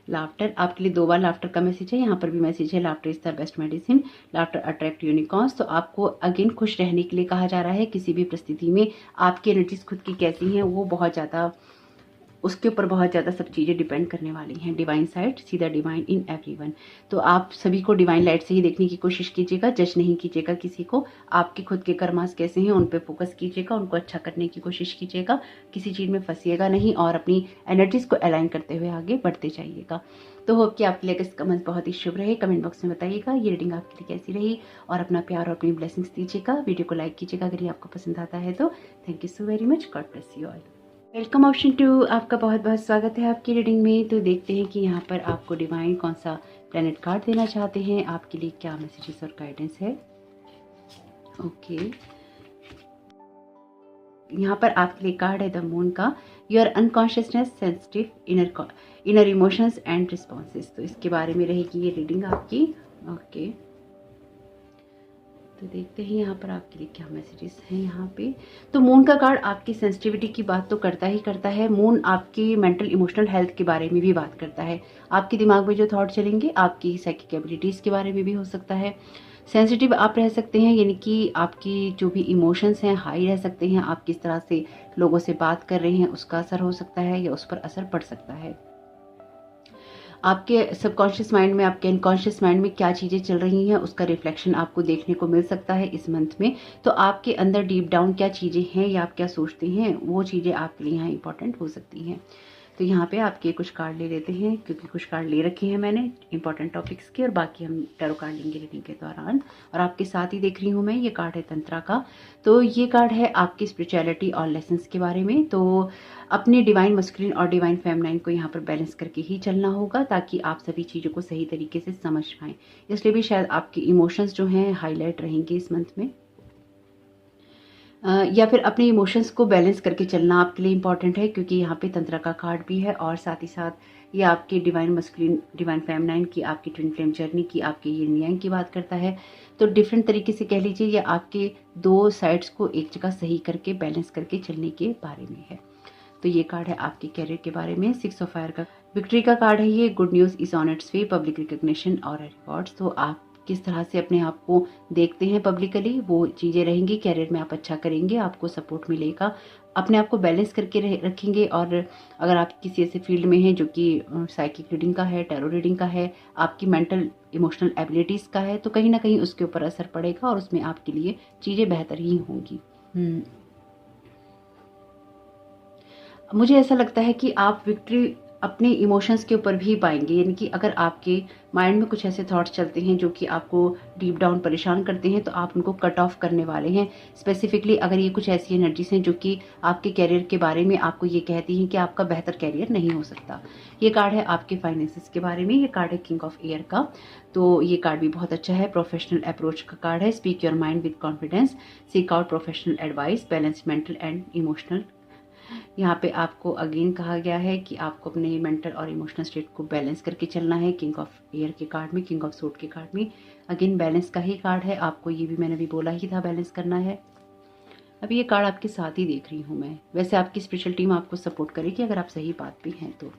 लाफ्टर, आपके लिए 2 बार लाफ्टर का मैसेज है। यहाँ पर भी मैसेज है laughter is the best medicine, laughter attract unicorns. तो आपको अगेन खुश रहने के लिए कहा जा रहा है। किसी भी परिस्थिति में आपकी एनर्जीज खुद की कैसी हैं वो बहुत ज़्यादा, उसके ऊपर बहुत ज़्यादा सब चीज़ें डिपेंड करने वाली हैं। Divine side, see the divine in everyone. तो आप सभी को डिवाइन लाइट से ही देखने की कोशिश कीजिएगा, जज नहीं कीजिएगा किसी को। आपके खुद के कर्मास कैसे हैं उन पे फोकस कीजिएगा, उनको अच्छा करने की कोशिश कीजिएगा, किसी चीज़ में फंसिएगा नहीं और अपनी एनर्जीज को अलाइन करते हुए आगे बढ़ते जाइएगा। तो होप कि आपके लिए अगस्त का मंथ बहुत ही शुभ रहे। कमेंट बॉक्स में बताइएगा ये रीडिंग आपके लिए कैसी रही और अपना प्यार और अपनी ब्लेसिंग्स दीजिएगा। वीडियो को लाइक कीजिएगा अगर ये आपको पसंद आता है तो। Thank you so very much. God bless you all. Welcome option 2, आपका बहुत बहुत स्वागत है आपकी रीडिंग में। तो देखते हैं कि यहाँ पर आपको डिवाइन कौन सा प्लैनेट कार्ड देना चाहते हैं, आपके लिए क्या मैसेजेस और गाइडेंस है। ओके, यहाँ पर आपके लिए कार्ड है द मून का, your unconsciousness, sensitive, inner emotions and responses. तो इसके बारे में रहेगी ये रीडिंग आपकी। ओके, तो देखते हैं यहाँ पर आपके लिए क्या मैसेजेस हैं यहाँ पे। तो मून का कार्ड आपकी सेंसिटिविटी की बात तो करता ही करता है। मून आपकी मेंटल इमोशनल हेल्थ के बारे में भी बात करता है। आपके दिमाग में जो थॉट चलेंगे आपकी साइकिक एबिलिटीज़ के बारे में भी हो सकता है। सेंसिटिव आप रह सकते हैं, यानी कि आपकी जो भी इमोशंस हैं हाई रह सकते हैं। आप किस तरह से लोगों से बात कर रहे हैं उसका असर हो सकता है या उस पर असर पड़ सकता है। आपके सबकॉन्शियस माइंड में, आपके अनकॉन्शियस माइंड में क्या चीज़ें चल रही हैं उसका रिफ्लेक्शन आपको देखने को मिल सकता है इस मंथ में। तो आपके अंदर डीप डाउन क्या चीज़ें हैं या आप क्या सोचते हैं वो चीज़ें आपके लिए यहाँ इंपॉर्टेंट हो सकती हैं। तो यहाँ पे आपके कुछ कार्ड ले लेते हैं क्योंकि कुछ कार्ड ले रखे हैं मैंने इंपॉर्टेंट टॉपिक्स के और बाकी हम टैरो कार्ड लेंगे रीडिंग के दौरान। और आपके साथ ही देख रही हूँ मैं, ये कार्ड है तंत्रा का। तो ये कार्ड है आपकी स्पिरिचुअलिटी और लेसन्स के बारे में। तो अपने डिवाइन मस्कुलिन और डिवाइन फेमिनाइन को यहाँ पर बैलेंस करके ही चलना होगा ताकि आप सभी चीज़ों को सही तरीके से समझ पाएँ। इसलिए भी शायद आपके इमोशंस जो हैं हाईलाइट रहेंगे इस मंथ में। या फिर अपने इमोशंस को बैलेंस करके चलना आपके लिए इम्पॉर्टेंट है क्योंकि यहाँ पे तंत्रा का कार्ड भी है और साथ ही साथ ये आपके डिवाइन मस्कुलिन डिवाइन फेमिनाइन की, आपकी ट्विन फ्लेम जर्नी की, आपके यिन यांग की बात करता है। तो डिफरेंट तरीके से कह लीजिए या आपके 2 साइड्स को एक जगह सही करके बैलेंस करके चलने के बारे में है। तो ये कार्ड है आपके कैरियर के बारे में। 6 ऑफ फायर का विक्ट्री का कार्ड है ये। Good news is on it's way, public recognition और रिवॉर्ड्स। तो आप किस तरह से अपने आप को देखते हैं पब्लिकली वो चीज़ें रहेंगी। कैरियर में आप अच्छा करेंगे, आपको सपोर्ट मिलेगा, अपने आप को बैलेंस करके रखेंगे। और अगर आप किसी ऐसे फील्ड में हैं जो कि साइकिक रीडिंग का है, टैरो रीडिंग का है, आपकी मेंटल इमोशनल एबिलिटीज़ का है, तो कहीं ना कहीं उसके ऊपर असर पड़ेगा और उसमें आपके लिए चीज़ें बेहतर ही होंगी। मुझे ऐसा लगता है कि आप विक्ट्री अपने इमोशंस के ऊपर भी पाएंगे, यानी कि अगर आपके माइंड में कुछ ऐसे थॉट्स चलते हैं जो कि आपको डीप डाउन परेशान करते हैं तो आप उनको कट ऑफ करने वाले हैं। स्पेसिफिकली अगर ये कुछ ऐसी एनर्जीज हैं जो कि आपके कैरियर के बारे में आपको ये कहती हैं कि आपका बेहतर कैरियर नहीं हो सकता। ये कार्ड है आपके फाइनेंसेस के बारे में। ये कार्ड है किंग ऑफ एयर का। तो ये कार्ड भी बहुत अच्छा है। प्रोफेशनल अप्रोच का कार्ड है। Speak your mind with confidence, seek out professional advice, balance mental and emotional. यहाँ पे आपको अगेन कहा गया है कि आपको अपने मेंटल और इमोशनल स्टेट को बैलेंस करके चलना है। किंग ऑफ एयर के कार्ड में, किंग ऑफ सोर्ड के कार्ड में अगेन बैलेंस का ही कार्ड है। आपको ये भी मैंने भी बोला ही था बैलेंस करना है। अभी ये कार्ड आपके साथ ही देख रही हूँ मैं। वैसे आपकी स्पिरिचुअल टीम आपको सपोर्ट करेगी अगर आप सही बात भी हैं तो।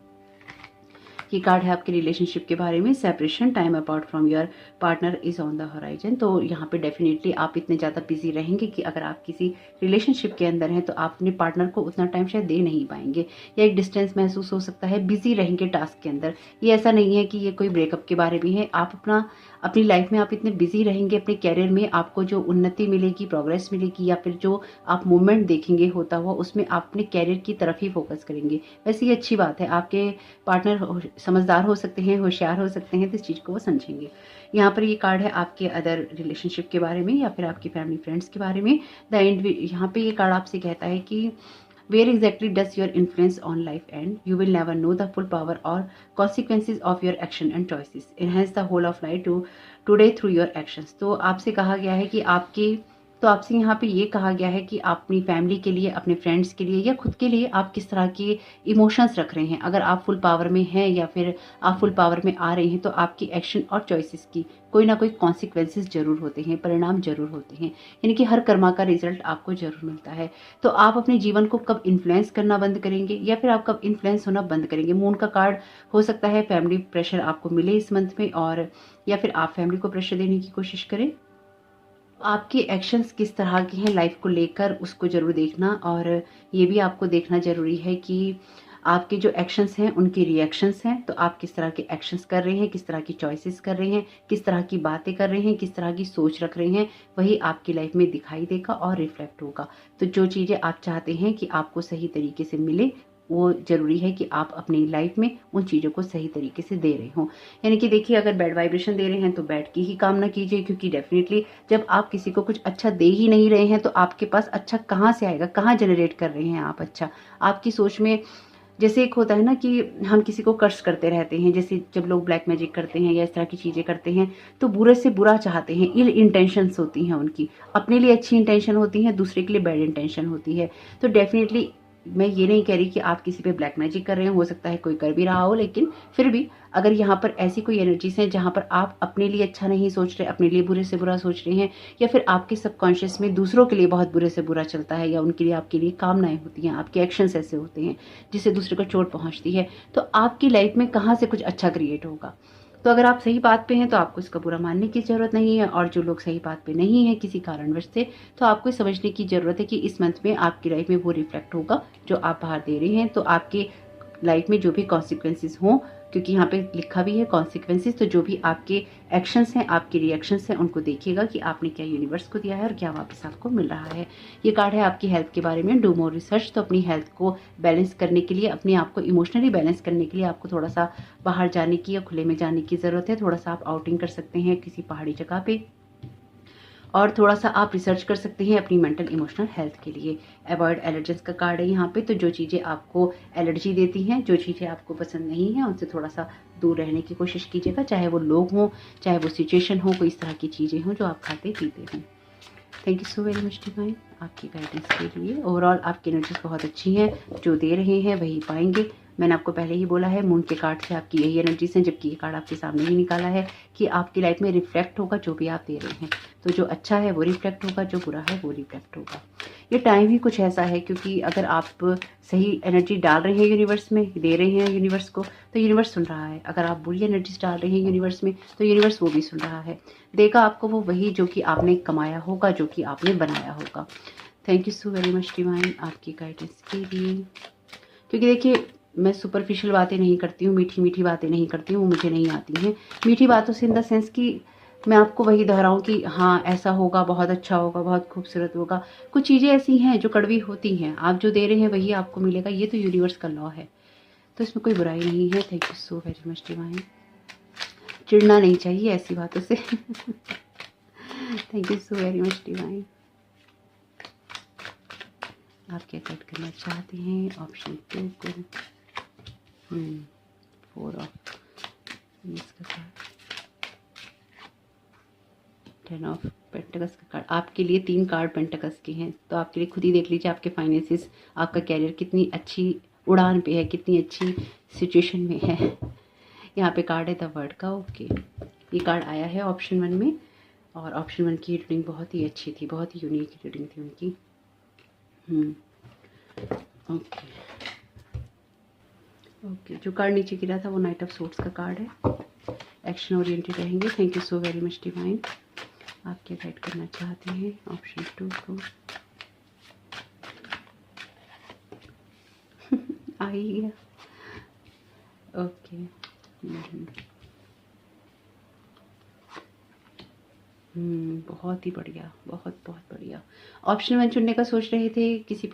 ये कार्ड है आपके रिलेशनशिप के बारे में, separation, time apart from your partner is on the horizon. तो यहाँ पे डेफिनेटली आप इतने ज़्यादा बिजी रहेंगे कि अगर आप किसी रिलेशनशिप के अंदर हैं तो आप अपने पार्टनर को उतना टाइम शायद दे नहीं पाएंगे, या एक डिस्टेंस महसूस हो सकता है, बिजी रहेंगे टास्क के अंदर। ये ऐसा नहीं है कि ये कोई ब्रेकअप के बारे में है, आप अपनी लाइफ में आप इतने बिजी रहेंगे, अपने कैरियर में आपको जो उन्नति मिलेगी, प्रोग्रेस मिलेगी, या फिर जो आप मूवमेंट देखेंगे होता हुआ, उसमें आप अपने कैरियर की तरफ ही फोकस करेंगे। वैसे ये अच्छी बात है, आपके पार्टनर समझदार हो सकते हैं, होशियार हो सकते हैं, तो इस चीज़ को वो समझेंगे। यहाँ पर ये कार्ड है आपके अदर रिलेशनशिप के बारे में या फिर आपकी फैमिली फ्रेंड्स के बारे में। द एंड, यहाँ पे ये कार्ड आपसे कहता है कि where exactly does your influence on life end? You will never know the full power or consequences of your action and choices. Enhance the whole of life today through your actions. तो आपसे कहा गया है कि आपसे यहाँ पे ये कहा गया है कि आप अपनी फैमिली के लिए, अपने फ्रेंड्स के लिए या खुद के लिए आप किस तरह के इमोशंस रख रहे हैं। अगर आप फुल पावर में हैं या फिर आप फुल पावर में आ रहे हैं तो आपकी एक्शन और चॉइसेस की कोई ना कोई कॉन्सिक्वेंसेस जरूर होते हैं, परिणाम जरूर होते हैं, यानी कि हर कर्मा का रिजल्ट आपको जरूर मिलता है। तो आप अपने जीवन को कब इन्फ्लुएंस करना बंद करेंगे या फिर आप कब इन्फ्लुएंस होना बंद करेंगे। मून का कार्ड हो सकता है फैमिली प्रेशर आपको मिले इस मंथ में, और या फिर आप फैमिली को प्रेशर देने की कोशिश करें। आपके एक्शंस किस तरह के हैं लाइफ को लेकर, उसको जरूर देखना, और ये भी आपको देखना जरूरी है कि आपके जो एक्शंस हैं उनके रिएक्शंस हैं। तो आप किस तरह के एक्शंस कर रहे हैं, किस तरह की चॉइसेस कर रहे हैं, किस तरह की बातें कर रहे हैं, किस तरह की सोच रख रहे हैं, वही आपकी लाइफ में दिखाई देगा और रिफ्लेक्ट होगा। तो जो चीज़ें आप चाहते हैं कि आपको सही तरीके से मिले, वो जरूरी है कि आप अपनी लाइफ में उन चीज़ों को सही तरीके से दे रहे हो। यानी कि देखिए, अगर बैड वाइब्रेशन दे रहे हैं तो बैड की ही कामना कीजिए, क्योंकि डेफिनेटली जब आप किसी को कुछ अच्छा दे ही नहीं रहे हैं तो आपके पास अच्छा कहाँ से आएगा, कहाँ जनरेट कर रहे हैं आप अच्छा। आपकी सोच में जैसे एक होता है ना कि हम किसी को कर्ज करते रहते हैं, जैसे जब लोग ब्लैक मैजिक करते हैं या इस तरह की चीज़ें करते हैं तो बुरे से बुरा चाहते हैं, इल इंटेंशंस होती हैं उनकी, अपने लिए अच्छी इंटेंशन होती है, दूसरे के लिए बैड इंटेंशन होती है। तो डेफिनेटली मैं ये नहीं कह रही कि आप किसी पे ब्लैक मैजिक कर रहे हैं, हो सकता है कोई कर भी रहा हो, लेकिन फिर भी अगर यहाँ पर ऐसी कोई एनर्जीज हैं जहाँ पर आप अपने लिए अच्छा नहीं सोच रहे, अपने लिए बुरे से बुरा सोच रहे हैं, या फिर आपके सबकॉन्शियस में दूसरों के लिए बहुत बुरे से बुरा चलता है, या उनके लिए आपके लिए कामनाएं होती हैं, आपके एक्शंस ऐसे होते हैं जिससे दूसरे को चोट पहुंचती है, तो आपकी लाइफ में कहाँ से कुछ अच्छा क्रिएट होगा। तो अगर आप सही बात पे हैं तो आपको इसका बुरा मानने की जरूरत नहीं है, और जो लोग सही बात पे नहीं है किसी कारणवश से, तो आपको समझने की जरूरत है कि इस मंथ में आपकी लाइफ में वो रिफ्लेक्ट होगा जो आप बाहर दे रहे हैं। तो आपके लाइफ में जो भी कॉन्सिक्वेंसेस हों, क्योंकि यहाँ पे लिखा भी है कॉन्सिक्वेंसेस, तो जो भी आपके एक्शंस हैं, आपके रिएक्शंस हैं, उनको देखिएगा कि आपने क्या यूनिवर्स को दिया है और क्या वापस आपको मिल रहा है। ये कार्ड है आपकी हेल्थ के बारे में, डू मोर रिसर्च। तो अपनी हेल्थ को बैलेंस करने के लिए, अपने आप को इमोशनली बैलेंस करने के लिए आपको थोड़ा सा बाहर जाने की या खुले में जाने की ज़रूरत है। थोड़ा सा आप आउटिंग कर सकते हैं किसी पहाड़ी जगह पे, और थोड़ा सा आप रिसर्च कर सकते हैं अपनी मेंटल इमोशनल हेल्थ के लिए। अवॉइड एलर्जेंस का कार्ड है यहाँ पे, तो जो चीज़ें आपको एलर्जी देती हैं, जो चीज़ें आपको पसंद नहीं हैं, उनसे थोड़ा सा दूर रहने की कोशिश कीजिएगा, चाहे वो लोग हों, चाहे वो सिचुएशन हो, कोई इस तरह की चीज़ें हों जो आप खाते पीते हों। Thank you so very much divine आपकी गाइडेंस के लिए। ओवरऑल आपकी एनर्जीज बहुत अच्छी हैं, जो दे रहे हैं वही पाएंगे। मैंने आपको पहले ही बोला है, मून के कार्ड से आपकी यही एनर्जीज हैं, जबकि ये कार्ड आपके सामने ही निकाला है कि आपकी लाइफ में रिफ्लेक्ट होगा जो भी आप दे रहे हैं। तो जो अच्छा है वो रिफ्लेक्ट होगा, जो बुरा है वो रिफ्लेक्ट होगा। ये टाइम ही कुछ ऐसा है, क्योंकि अगर आप सही एनर्जी डाल रहे हैं यूनिवर्स में, दे रहे हैं यूनिवर्स को, तो यूनिवर्स सुन रहा है। अगर आप बुरी एनर्जीज डाल रहे हैं यूनिवर्स में, तो यूनिवर्स वो भी सुन रहा है, देगा आपको वो वही जो कि आपने कमाया होगा, जो कि आपने बनाया होगा। Thank you so very much divine आपकी गाइडेंस के लिए। क्योंकि देखिए, मैं सुपरफिशियल बातें नहीं करती हूँ, मीठी मीठी बातें नहीं करती हूँ, वो मुझे नहीं आती हैं। मीठी बातों से इन द सेंस कि मैं आपको वही दोहराऊँ कि हाँ ऐसा होगा, बहुत अच्छा होगा, बहुत खूबसूरत होगा। कुछ चीज़ें ऐसी हैं जो कड़वी होती हैं, आप जो दे रहे हैं वही आपको मिलेगा, ये तो यूनिवर्स का लॉ है, तो इसमें कोई बुराई नहीं है। Thank you so very much divine. चिढ़ना नहीं चाहिए ऐसी बातों से। Thank you so very much divine. आप क्या कट करना चाहते हैं? ऑप्शन 2 को 4 ऑफ 10 ऑफ पेंटिकल्स का कार्ड आपके लिए। 3 कार्ड पेंटिकल्स के हैं, तो आपके लिए खुद ही देख लीजिए आपके फाइनेंसिस, आपका कैरियर कितनी अच्छी उड़ान पे है, कितनी अच्छी सिचुएशन में है। यहाँ पे कार्ड है द वर्ड का। ओके, ये कार्ड आया है ऑप्शन 1 में, और ऑप्शन 1 की रीडिंग बहुत ही अच्छी थी, बहुत ही यूनिक रीडिंग थी उनकी। ओके ओके, जो कार्ड नीचे गिरा था वो नाइट ऑफ सोर्ड्स का कार्ड है। एक्शन ओरिएंटेड रहेंगे। Thank you so very much divine. आप क्या गाइड करना चाहते हैं ऑप्शन 2 को? आ ही गया। ओके, बहुत ही बढ़िया, बहुत बहुत बढ़िया। ऑप्शन 1 चुनने का सोच रहे थे किसी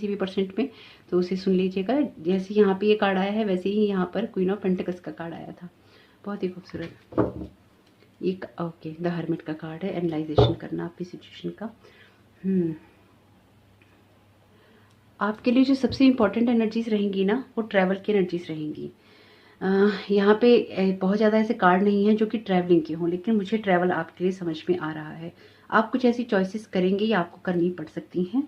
भी परसेंट में, तो उसे सुन लीजिएगा। जैसे यहाँ पे ये कार्ड आया है वैसे ही यहाँ पर क्वीन ऑफ पेंटिकल्स का कार्ड आया था। बहुत ही खूबसूरत। एक ओके, द हर्मिट का कार्ड है। एनालाइजेशन करना आपकी सिचुएशन का। आपके लिए जो सबसे इम्पोर्टेंट एनर्जीज रहेंगी ना, वो ट्रैवल की एनर्जीज रहेंगी। यहाँ पे बहुत ज़्यादा ऐसे कार्ड नहीं हैं जो कि ट्रैवलिंग के हों, लेकिन मुझे ट्रैवल आपके लिए समझ में आ रहा है। आप कुछ ऐसी चॉइसेस करेंगे या आपको करनी पड़ सकती हैं,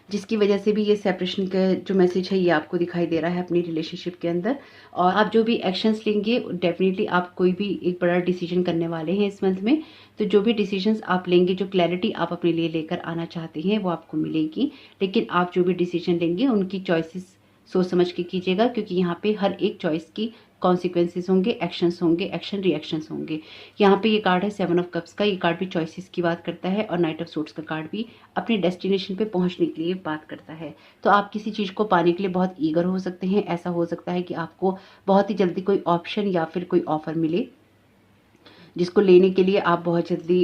जिसकी वजह से भी ये सेपरेशन का जो मैसेज है ये आपको दिखाई दे रहा है अपनी रिलेशनशिप के अंदर। और आप जो भी एक्शंस लेंगे, डेफिनेटली आप कोई भी एक बड़ा डिसीजन करने वाले हैं इस मंथ में। तो जो भी डिसीजंस आप लेंगे, जो क्लैरिटी आप अपने लिए लेकर आना चाहते हैं, वो आपको मिलेगी। लेकिन आप जो भी डिसीजन लेंगे उनकी चॉइसेस सोच समझ के कीजिएगा, क्योंकि यहाँ पे हर एक चॉइस की कॉन्सिक्वेंसेस होंगे, एक्शंस होंगे, एक्शन रिएक्शंस होंगे। यहाँ पे ये कार्ड है 7 ऑफ कप्स का। ये कार्ड भी चॉइसेस की बात करता है, और नाइट ऑफ सोर्ड्स का कार्ड भी अपने डेस्टिनेशन पे पहुंचने के लिए बात करता है। तो आप किसी चीज़ को पाने के लिए बहुत ईगर हो सकते हैं। ऐसा हो सकता है कि आपको बहुत ही जल्दी कोई ऑप्शन या फिर कोई ऑफर मिले, जिसको लेने के लिए आप बहुत जल्दी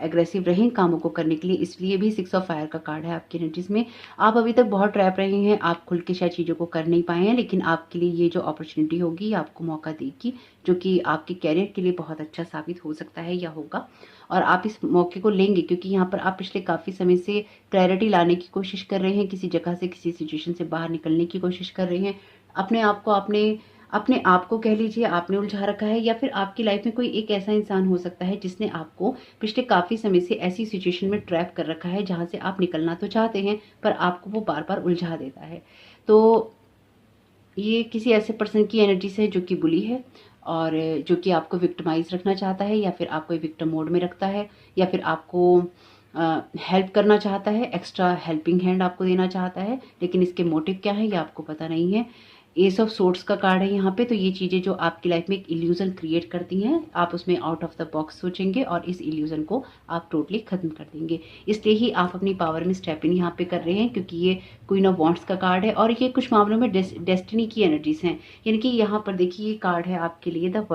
एग्रेसिव रहें कामों को करने के लिए। इसलिए भी 6 ऑफ फायर का कार्ड है आपकी एनर्जीज में। आप अभी तक बहुत ट्रैप रहे हैं, आप खुल के शायद चीज़ों को कर नहीं पाए हैं, लेकिन आपके लिए ये जो अपॉर्चुनिटी होगी आपको मौका देगी, जो कि आपके कैरियर के लिए बहुत अच्छा साबित हो सकता है या होगा। और आप इस मौके को लेंगे, क्योंकि यहाँ पर आप पिछले काफ़ी समय से क्लैरिटी लाने की कोशिश कर रहे हैं, किसी जगह से किसी सिचुएशन से बाहर निकलने की कोशिश कर रहे हैं। अपने आप को कह लीजिए आपने उलझा रखा है, या फिर आपकी लाइफ में कोई एक ऐसा इंसान हो सकता है जिसने आपको पिछले काफ़ी समय से ऐसी सिचुएशन में ट्रैप कर रखा है जहाँ से आप निकलना तो चाहते हैं, पर आपको वो बार बार उलझा देता है। तो ये किसी ऐसे पर्सन की एनर्जी से है जो कि बुली है, और जो कि आपको विक्टिमाइज रखना चाहता है, या फिर आपको विक्टिम मोड में रखता है, या फिर आपको हेल्प करना चाहता है, एक्स्ट्रा हेल्पिंग हैंड आपको देना चाहता है। लेकिन इसके मोटिव क्या है ये आपको पता नहीं है। एस ऑफ सोर्ड्स का कार्ड है यहाँ पे। तो ये चीज़ें जो आपकी लाइफ में एक इल्यूजन क्रिएट करती हैं, आप उसमें आउट ऑफ द बॉक्स सोचेंगे और इस इल्यूजन को आप टोटली खत्म कर देंगे। इसलिए ही आप अपनी पावर में स्टेप इन यहाँ पे कर रहे हैं, क्योंकि ये क्वीन ऑफ वॉन्ड्स का कार्ड है, और ये कुछ मामलों में डेस्टिनी की एनर्जीज हैं। यानी कि यहाँ पर देखिए, ये कार्ड है आपके लिए द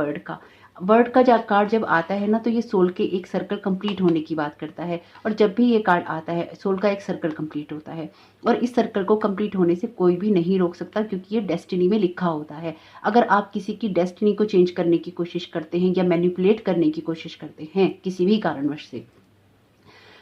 वर्ड का जब कार्ड जब आता है ना, तो ये सोल के एक सर्कल कंप्लीट होने की बात करता है। और जब भी ये कार्ड आता है, सोल का एक सर्कल कंप्लीट होता है, और इस सर्कल को कंप्लीट होने से कोई भी नहीं रोक सकता, क्योंकि ये डेस्टिनी में लिखा होता है। अगर आप किसी की डेस्टिनी को चेंज करने की कोशिश करते हैं या मैनिपुलेट करने की कोशिश करते हैं किसी भी कारणवश से,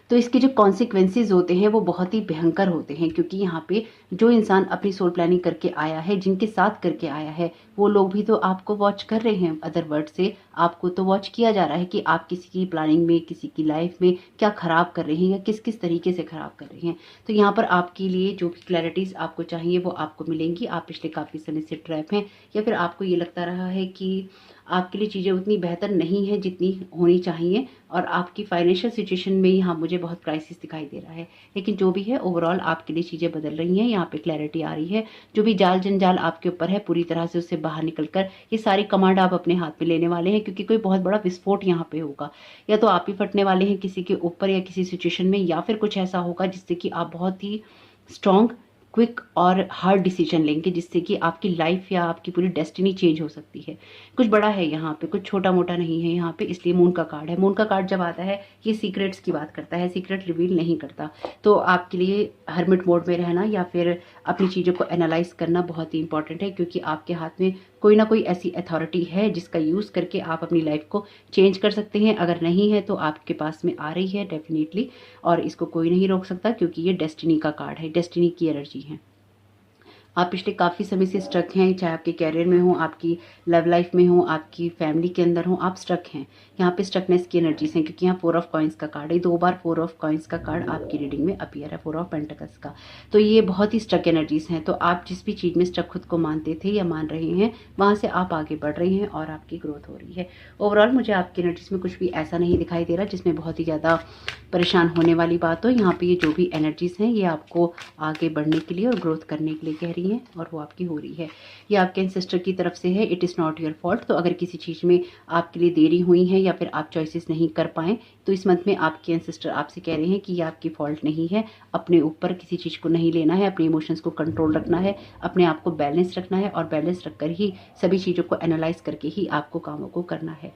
तो इसके जो कॉन्सिक्वेंसेज होते हैं वो बहुत ही भयंकर होते हैं। क्योंकि यहाँ पे जो इंसान अपनी सोल प्लानिंग करके आया है, जिनके साथ करके आया है, वो लोग भी तो आपको वॉच कर रहे हैं। अदर वर्ड से आपको तो वॉच किया जा रहा है कि आप किसी की प्लानिंग में, किसी की लाइफ में क्या खराब कर रहे हैं, या किस किस तरीके से खराब कर रहे हैं। तो यहाँ पर आपके लिए जो भी क्लैरिटीज आपको चाहिए वो आपको मिलेंगी। आप पिछले काफ़ी समय से ट्रैप हैं, या फिर आपको ये लगता रहा है कि आपके लिए चीज़ें उतनी बेहतर नहीं है जितनी होनी चाहिए, और आपकी फाइनेंशियल सिचुएशन में यहाँ मुझे बहुत क्राइसिस दिखाई दे रहा है। लेकिन जो भी है, ओवरऑल आपके लिए चीज़ें बदल रही हैं, यहाँ पे क्लैरिटी आ रही है। जो भी जाल जंजाल आपके ऊपर है, पूरी तरह से उससे बाहर निकलकर ये सारी कमांड आप अपने हाथ में लेने वाले हैं, क्योंकि कोई बहुत बड़ा विस्फोट यहाँ पे होगा। या तो आप ही फटने वाले हैं किसी के ऊपर या किसी सिचुएशन में, या फिर कुछ ऐसा होगा जिससे कि आप बहुत ही स्ट्रॉन्ग, क्विक और हार्ड डिसीजन लेंगे, जिससे कि आपकी लाइफ या आपकी पूरी डेस्टिनी चेंज हो सकती है। कुछ बड़ा है यहाँ पे, कुछ छोटा मोटा नहीं है यहाँ पे। इसलिए मून का कार्ड है। मून का कार्ड जब आता है, ये सीक्रेट्स की बात करता है, सीक्रेट रिवील नहीं करता। तो आपके लिए हर्मिट मोड में रहना या फिर अपनी चीज़ों को एनालाइज करना बहुत ही इंपॉर्टेंट है, क्योंकि आपके हाथ में कोई ना कोई ऐसी अथॉरिटी है जिसका यूज़ करके आप अपनी लाइफ को चेंज कर सकते हैं। अगर नहीं है तो आपके पास में आ रही है डेफिनेटली, और इसको कोई नहीं रोक सकता, क्योंकि ये डेस्टिनी का कार्ड है, डेस्टिनी की एनर्जी है। आप पिछले काफ़ी समय से स्ट्रक हैं, चाहे आपके कैरियर में हो, आपकी लव लाइफ में हो, आपकी फैमिली के अंदर हो, आप स्ट्रक हैं। यहाँ पे स्ट्रकनेस की एनर्जीज हैं, क्योंकि यहाँ 4 ऑफ कॉइंस का कार्ड है। 2 बार 4 ऑफ कॉइंस का कार्ड आपकी रीडिंग में अपीयर है, 4 ऑफ पेंटिकल्स का। तो ये बहुत ही स्ट्रक एनर्जीज हैं। तो आप जिस भी चीज़ में स्ट्रक खुद को मानते थे या मान रहे हैं, वहाँ से आप आगे बढ़ रहे हैं और आपकी ग्रोथ हो रही है। ओवरऑल मुझे आपकी एनर्जीज में कुछ भी ऐसा नहीं दिखाई दे रहा जिसमें बहुत ही ज़्यादा परेशान होने वाली बात हो। यहाँ पे ये जो भी एनर्जीज हैं, ये आपको आगे बढ़ने के लिए और ग्रोथ करने के लिए कह रही हैं। नहीं है और वो आपकी हो रही है। ये आपके एंसेस्टर की तरफ से है, it is not your fault. तो अगर किसी चीज़ में आपके लिए देरी हुई है या फिर आप चॉइसेस नहीं कर पाएँ, तो इस मंथ में आपके एंसेस्टर आपसे कह रहे हैं कि ये आपकी फॉल्ट नहीं है। अपने ऊपर किसी चीज़ को नहीं लेना है, अपने इमोशंस को कंट्रोल रखना है, अपने आप को बैलेंस रखना है और बैलेंस रखकर ही सभी चीज़ों को एनालाइज करके ही आपको कामों को करना है।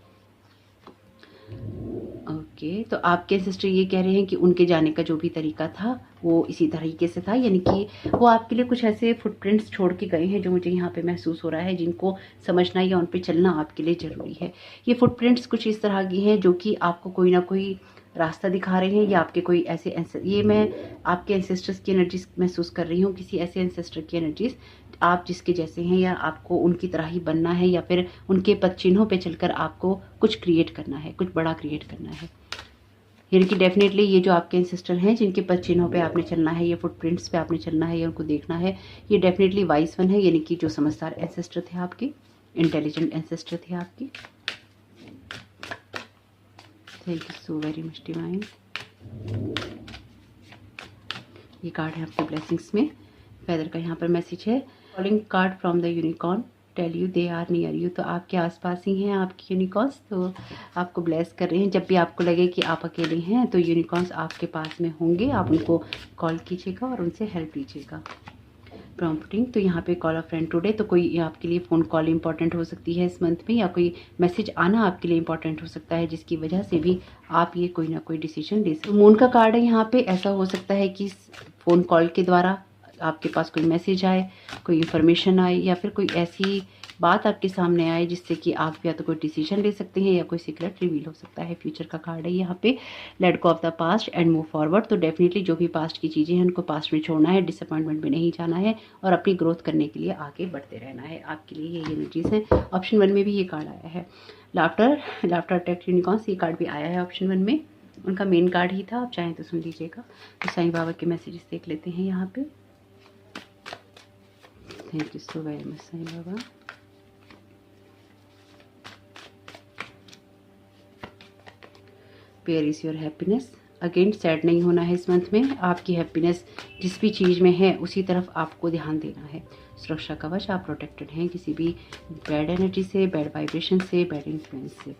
ओके, तो आपके सिस्टर ये कह रहे हैं कि उनके जाने का जो भी तरीका था वो इसी तरीके से था, यानी कि वो आपके लिए कुछ ऐसे फुटप्रिंट्स छोड़ के गए हैं जो मुझे यहाँ पे महसूस हो रहा है, जिनको समझना या उन पे चलना आपके लिए ज़रूरी है। ये फुटप्रिंट्स कुछ इस तरह की हैं जो कि आपको कोई ना कोई रास्ता दिखा रहे हैं, या आपके कोई ऐसे ये मैं आपके एंसेस्टर्स की एनर्जीज महसूस कर रही हूँ, किसी ऐसे एंसेस्टर की एनर्जीज आप जिसके जैसे हैं, या आपको उनकी तरह ही बनना है, या फिर उनके पद चिन्हों पे चलकर आपको कुछ क्रिएट करना है, कुछ बड़ा क्रिएट करना है। यानी कि डेफिनेटली ये जो आपके एंसेस्टर हैं जिनके पद चिन्हों पे आपने चलना है, ये फुटप्रिंट्स पे आपने चलना है या उनको देखना है, ये डेफिनेटली वाइस वन है, यानी कि जो समझदार एंसेस्टर थे आपके, इंटेलिजेंट एंसेस्टर थे आपके। Thank you so very much divine. ये कार्ड है आपके ब्लेसिंग्स में, फेदर का यहाँ पर मैसेज है। Calling card from the unicorn tell you they are near you. तो आपके आसपास ही हैं आपके यूनिकॉर्न्स, तो आपको ब्लेस कर रहे हैं। जब भी आपको लगे कि आप अकेले हैं तो यूनिकॉर्न्स आपके पास में होंगे, आप उनको कॉल कीजिएगा और उनसे हेल्प लीजिएगा। प्रॉम्प्टिंग, तो यहाँ पे कॉल अ फ्रेंड टुडे, तो कोई आपके लिए फ़ोन कॉल इंपॉर्टेंट हो सकती है इस मंथ में, या कोई मैसेज आना आपके लिए इंपॉर्टेंट हो सकता है जिसकी वजह से भी आप ये कोई ना कोई डिसीजन ले सकते। मून का कार्ड है यहाँ पे। ऐसा हो सकता है कि फ़ोन कॉल के द्वारा आपके पास कोई मैसेज आए, कोई इन्फॉर्मेशन आए, या फिर कोई ऐसी बात आपके सामने आए जिससे कि आप या तो कोई डिसीजन ले सकते हैं या कोई सीक्रेट रिवील हो सकता है। फ्यूचर का कार्ड है यहाँ पे। Let go of the past and move forward, तो डेफिनेटली जो भी पास्ट की चीज़ें हैं उनको पास्ट में छोड़ना है, डिसअपॉइंटमेंट में नहीं जाना है और अपनी ग्रोथ करने के लिए आगे बढ़ते रहना है। आपके लिए ये एनर्जीज है। ऑप्शन 1 में भी ये कार्ड आया है, लाफ्टर अट्रैक्ट यूनिकॉर्न्स, ये कार्ड भी आया है ऑप्शन 1 में। उनका मेन कार्ड ही था, आप चाहें तो सुन लीजिएगा। तो साईं बाबा के मैसेजेस देख लेते हैं यहाँ पे। Thank you so very much Sai Baba. Where is your happiness. Again sad नहीं होना है इस मंथ में। आपकी हैप्पीनेस जिस भी चीज़ में है उसी तरफ आपको ध्यान देना है। सुरक्षा कवच, आप प्रोटेक्टेड हैं किसी भी बैड एनर्जी से, बैड वाइब्रेशन से, बैड इन्फ्लुएंस से।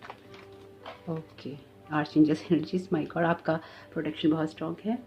ओके, आर्चएंजल्स एनर्जीज, माय गॉड, आपका प्रोटेक्शन बहुत स्ट्रॉन्ग है।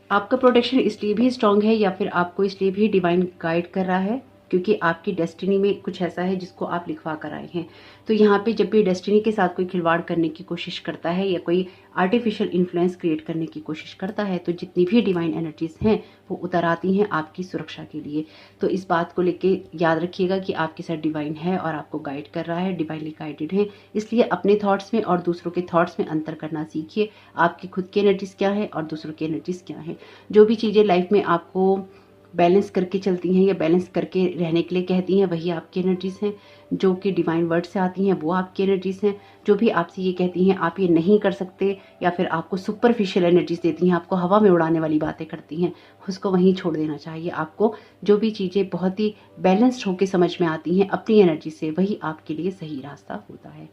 आपका प्रोटेक्शन इसलिए भी स्ट्रॉन्ग है या फिर आपको इसलिए भी डिवाइन गाइड कर रहा है क्योंकि आपकी डेस्टिनी में कुछ ऐसा है जिसको आप लिखवा कर आए हैं। तो यहाँ पे जब भी डेस्टिनी के साथ कोई खिलवाड़ करने की कोशिश करता है या कोई आर्टिफिशियल इन्फ्लुएंस क्रिएट करने की कोशिश करता है, तो जितनी भी डिवाइन एनर्जीज हैं वो उतर आती हैं आपकी सुरक्षा के लिए। तो इस बात को लेके याद रखिएगा कि आपके साथ डिवाइन है और आपको गाइड कर रहा है, डिवाइनली गाइडेड है। इसलिए अपने थॉट्स में और दूसरों के थॉट्स में अंतर करना सीखिए। आपकी खुद की एनर्जीज क्या है और दूसरों की एनर्जीज क्या है। जो भी चीज़ें लाइफ में आपको बैलेंस करके चलती हैं या बैलेंस करके रहने के लिए कहती हैं, वही आपकी एनर्जीज हैं। जो कि डिवाइन वर्ड से आती हैं वो आपकी एनर्जीज हैं। जो भी आपसे ये कहती हैं आप ये नहीं कर सकते या फिर आपको सुपरफिशियल एनर्जीज देती हैं, आपको हवा में उड़ाने वाली बातें करती हैं, उसको वहीं छोड़ देना चाहिए। आपको जो भी चीज़ें बहुत ही बैलेंस्ड होकर समझ में आती हैं अपनी एनर्जी से, वही आपके लिए सही रास्ता होता है।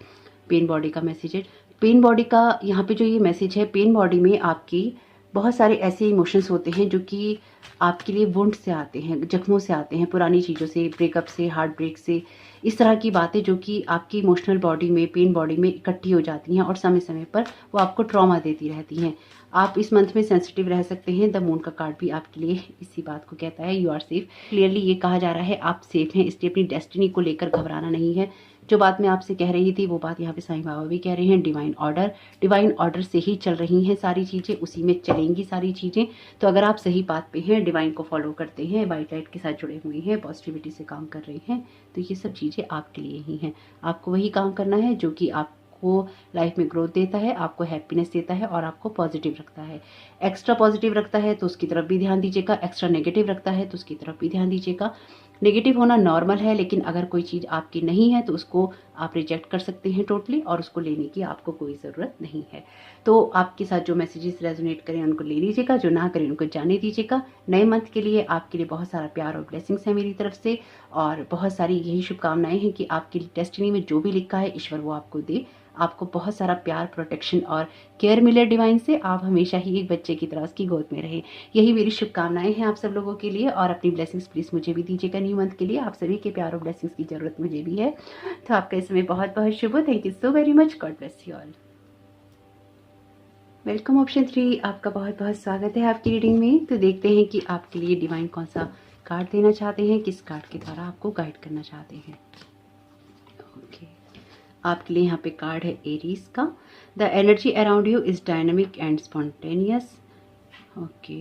पेन बॉडी का मैसेज है। पेन बॉडी का यहाँ पे जो ये मैसेज है, पेन बॉडी में आपकी बहुत सारे ऐसे इमोशंस होते हैं जो कि आपके लिए वुंड से आते हैं, जख्मों से आते हैं, पुरानी चीज़ों से, ब्रेकअप से, हार्ट ब्रेक से, इस तरह की बातें जो कि आपकी इमोशनल बॉडी में, पेन बॉडी में इकट्ठी हो जाती हैं और समय समय पर वो आपको ट्रॉमा देती रहती हैं। आप इस मंथ में सेंसिटिव रह सकते हैं। द मून का कार्ड भी आपके लिए इसी बात को कहता है, यू आर सेफ। क्लियरली ये कहा जा रहा है आप सेफ हैं, इसलिए अपनी डेस्टिनी को लेकर घबराना नहीं है। जो बात मैं आपसे कह रही थी वो बात यहाँ पे साईं बाबा भी कह रहे हैं। डिवाइन ऑर्डर से ही चल रही हैं सारी चीज़ें, उसी में चलेंगी सारी चीज़ें। तो अगर आप सही बात पे हैं, डिवाइन को फॉलो करते हैं, वाइट लाइट के साथ जुड़े हुए हैं, पॉजिटिविटी से काम कर रहे हैं, तो ये सब चीज़ें आपके लिए ही हैं। आपको वही काम करना है जो कि आपको लाइफ में ग्रोथ देता है, आपको हैप्पीनेस देता है और आपको पॉजिटिव रखता है। एक्स्ट्रा पॉजिटिव रखता है तो उसकी तरफ भी ध्यान दीजिएगा, एक्स्ट्रा नेगेटिव रखता है तो उसकी तरफ भी ध्यान दीजिएगा। नेगेटिव होना नॉर्मल है, लेकिन अगर कोई चीज़ आपकी नहीं है तो उसको आप रिजेक्ट कर सकते हैं टोटली, और उसको लेने की आपको कोई ज़रूरत नहीं है। तो आपके साथ जो मैसेजेस रेजोनेट करें उनको ले लीजिएगा, जो ना करें उनको जाने दीजिएगा। नए मंथ के लिए आपके लिए बहुत सारा प्यार और ब्लेसिंग्स है मेरी तरफ से, और बहुत सारी यही शुभकामनाएं हैं कि आपकी डेस्टिनी में जो भी लिखा है ईश्वर वो आपको दे। आपको बहुत सारा प्यार, प्रोटेक्शन और केयर मिले डिवाइन से। आप हमेशा ही एक बच्चे की तरह उसकी गोद में रहे, यही मेरी शुभकामनाएं हैं आप सब लोगों के लिए। और अपनी ब्लेसिंग्स प्लीज़ मुझे भी दीजिएगा न्यू मंथ के लिए। आप सभी के प्यार और ब्लेसिंग्स की ज़रूरत मुझे भी है। तो आपका इसमें बहुत बहुत शुभ हो। Thank you so very much. God bless you all. Welcome option 3, आपका बहुत बहुत स्वागत है आपकी रीडिंग में। तो देखते हैं कि आपके लिए डिवाइन कौन सा कार्ड देना चाहते हैं, किस कार्ड के द्वारा आपको गाइड करना चाहते हैं। ओके, आपके लिए यहाँ पे कार्ड है एरीज का। The energy around you is dynamic and spontaneous. Okay,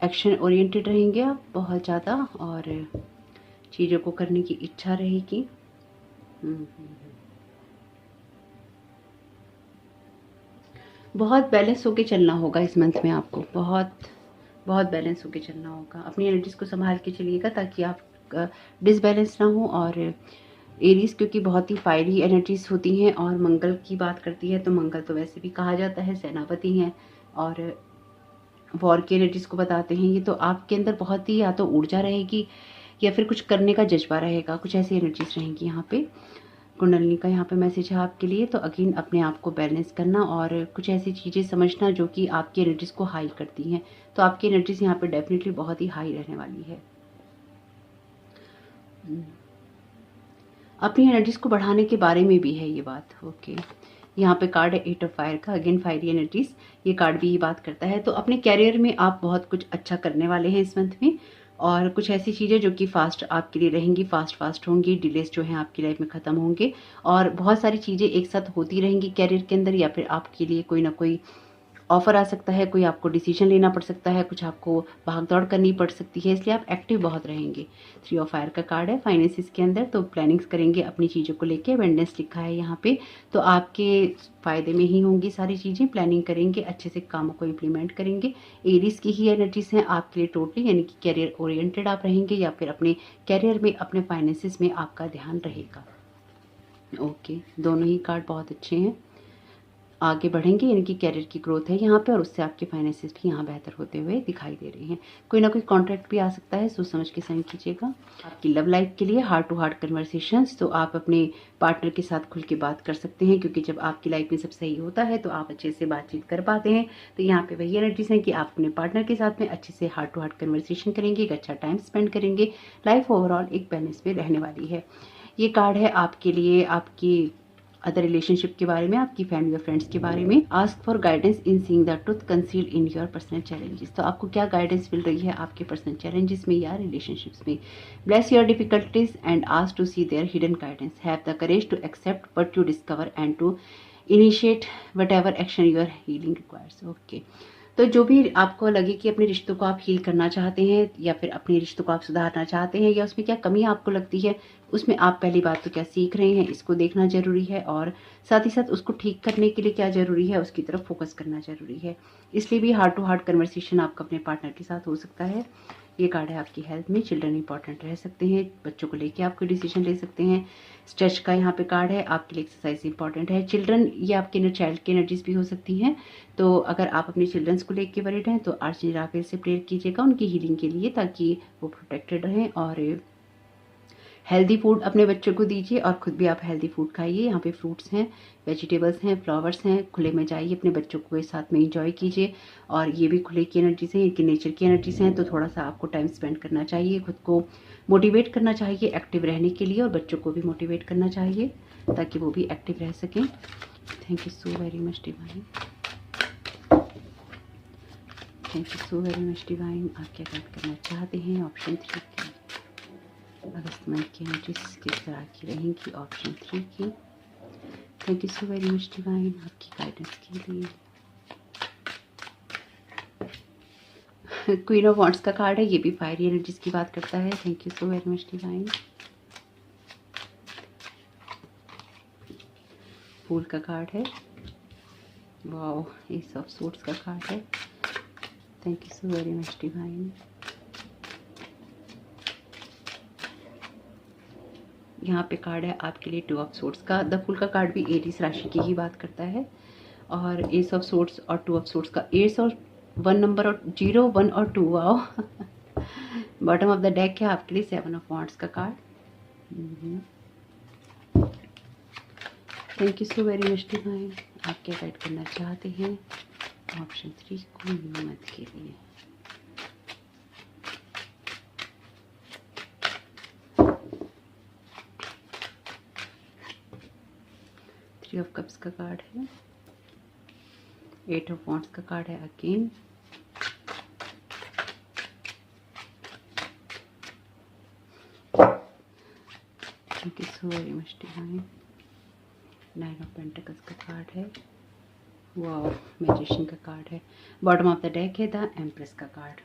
action oriented रहेंगे आप बहुत ज़्यादा, और चीज़ों को करने की इच्छा रहेगी। बहुत बैलेंस होके चलना होगा इस मंथ में आपको, बहुत बैलेंस होके चलना होगा। अपनी एनर्जीज को संभाल के चलिएगा ताकि आप डिसबैलेंस ना हो। और एरीज क्योंकि बहुत ही फायरी एनर्जीज होती हैं, और मंगल की बात करती है तो मंगल तो वैसे भी कहा जाता है सेनापति हैं, और वॉर की एनर्जीज को बताते हैं ये। तो आपके अंदर बहुत ही या तो ऊर्जा रहेगी या फिर कुछ करने का जज्बा रहेगा, कुछ ऐसी एनर्जीज रहेंगी यहाँ पे। कुंडलिनी का यहाँ पे मैसेज है आपके लिए। तो अगेन अपने आप को बैलेंस करना और कुछ ऐसी चीज़ें समझना जो कि आपकी एनर्जीज को हाई करती हैं। तो आपकी एनर्जीज यहाँ पे डेफिनेटली बहुत ही हाई रहने वाली है। अपनी एनर्जीज को बढ़ाने के बारे में भी है ये बात। ओके, यहाँ पे कार्ड है 8 ऑफ फायर का, अगेन फायरी एनर्जीज। ये कार्ड भी ये बात करता है। तो अपने कैरियर में आप बहुत कुछ अच्छा करने वाले हैं इस मंथ में, और कुछ ऐसी चीज़ें जो कि फास्ट आपके लिए रहेंगी, फास्ट होंगी। डिलेस जो है आपकी लाइफ में ख़त्म होंगे, और बहुत सारी चीज़ें एक साथ होती रहेंगी कैरियर के अंदर, या फिर आपके लिए कोई ना कोई ऑफर आ सकता है, कोई आपको डिसीजन लेना पड़ सकता है, कुछ आपको भाग दौड़ करनी पड़ सकती है, इसलिए आप एक्टिव बहुत रहेंगे। 3 ऑफ फायर का कार्ड है फाइनेंसिस के अंदर। तो प्लानिंग्स करेंगे अपनी चीज़ों को लेके, अबंडेंस लिखा है यहाँ पे। तो आपके फायदे में ही होंगी सारी चीज़ें। प्लानिंग करेंगे, अच्छे से कामों को इम्प्लीमेंट करेंगे। एरीज की ही एनर्जीज हैं आपके लिए टोटली, यानी कि कैरियर ओरिएंटेड आप रहेंगे, या फिर अपने कैरियर में, अपने फाइनेंसिस में आपका ध्यान रहेगा। ओके, दोनों ही कार्ड बहुत अच्छे हैं। आगे बढ़ेंगे, यानी कि कैरियर की ग्रोथ है यहाँ पे, और उससे आपके फाइनेंसेस भी यहाँ बेहतर होते हुए दिखाई दे रहे हैं। कोई ना कोई कॉन्ट्रैक्ट भी आ सकता है, सोच समझ के साइन कीजिएगा। आपकी लव लाइफ के लिए हार्ट टू हार्ट कन्वर्सेशंस। तो आप अपने पार्टनर के साथ खुल के बात कर सकते हैं, क्योंकि जब आपकी लाइफ में सब सही होता है तो आप अच्छे से बातचीत कर पाते हैं। तो यहाँ पे वही एनर्जीज हैं कि आप अपने पार्टनर के साथ में अच्छे से हार्ट टू हार्ट कन्वर्सेशन करेंगे, एक अच्छा टाइम स्पेंड करेंगे। लाइफ ओवरऑल एक बैलेंस में रहने वाली है। ये कार्ड है आपके लिए आपकी अदर रिलेशनशिप के बारे में, आपकी फैमिली और फ्रेंड्स के बारे में। Ask for guidance in seeing the truth concealed in your personal challenges. तो आपको क्या गाइडेंस मिल रही है आपके पर्सनल चैलेंजेस में या रिलेशनशिप्स में। Bless your difficulties and ask to see their hidden guidance. Have the courage to accept what you discover and to initiate whatever action your healing requires. Okay, तो जो भी आपको लगे कि अपने रिश्तों को आप हील करना चाहते हैं, या फिर अपने रिश्तों को आप सुधारना चाहते हैं, या उसमें क्या कमी आपको लगती है, उसमें आप पहली बात तो क्या सीख रहे हैं, इसको देखना जरूरी है। और साथ ही साथ उसको ठीक करने के लिए क्या जरूरी है, उसकी तरफ फोकस करना जरूरी है। इसलिए भी हार्ट टू हार्ट कन्वर्सेशन आपका अपने पार्टनर के साथ हो सकता है। ये कार्ड है आपकी हेल्थ में। चिल्ड्रन इंपॉर्टेंट रह सकते हैं, बच्चों को लेके आप कोई डिसीजन ले सकते हैं। स्ट्रेच का यहाँ पे कार्ड है, आपके लिए एक्सरसाइज इंपॉर्टेंट है। चिल्ड्रन, ये आपके इनर चाइल्ड की एनर्जीज भी हो सकती हैं। तो अगर आप अपने चिल्ड्रंस को लेके वरीड हैं तो आर्चेंजल राफेल से प्रेयर कीजिएगा उनकी हीलिंग के लिए, ताकि वो प्रोटेक्टेड रहें। और हेल्दी फूड अपने बच्चों को दीजिए, और खुद भी आप हेल्दी फूड खाइए। यहाँ पे फ्रूट्स हैं, वेजिटेबल्स हैं, फ्लावर्स हैं। खुले में जाइए, अपने बच्चों को इस साथ में इंजॉय कीजिए। और ये भी खुले की एनर्जीज हैं, इनकी नेचर की एनर्जीज हैं। तो थोड़ा सा आपको टाइम स्पेंड करना चाहिए, खुद को मोटिवेट करना चाहिए एक्टिव रहने के लिए, और बच्चों को भी मोटिवेट करना चाहिए ताकि वो भी एक्टिव रह सकें। Thank you so very much divine. Thank you so very much divine. आप क्या गाइड करना चाहते हैं ऑप्शन 3 की। अगस्त मंथ की एनर्जीज किस तरह की रहेंगी ऑप्शन 3 की। Thank you so very much divine आपकी गाइडेंस के लिए। क्वीन ऑफ वॉन्ड्स का कार्ड है, ये भी फायरी एनर्जीज की बात करता है। Thank you so very much divine. Fool का कार्ड है, वाओ, एस ऑफ सोर्ड्स का कार्ड है। Thank you so very much divine. यहाँ पे कार्ड है आपके लिए 2 ऑफ सोर्ड्स का। द फूल का कार्ड भी एरीज राशि की ही बात करता है, और एस ऑफ सोर्ड्स और 2 ऑफ सोर्ड्स का एस और 1 नंबर और 0, 1 और 2 आओ। बॉटम ऑफ द डेक है आपके लिए 7 ऑफ वॉन्ड्स का card. Thank you so very much divine. आप क्या गाइड करना चाहते हैं ऑप्शन 3 को मंथ के लिए? थ्री ऑफ कप्स का कार्ड है, 8 ऑफ वॉन्ड्स का कार्ड है again, thank you so very much divine. 9 of pentacles का कार्ड है, वाओ मैजिशियन का कार्ड है। बॉटम ऑफ द डेक है द एम्प्रेस का कार्ड।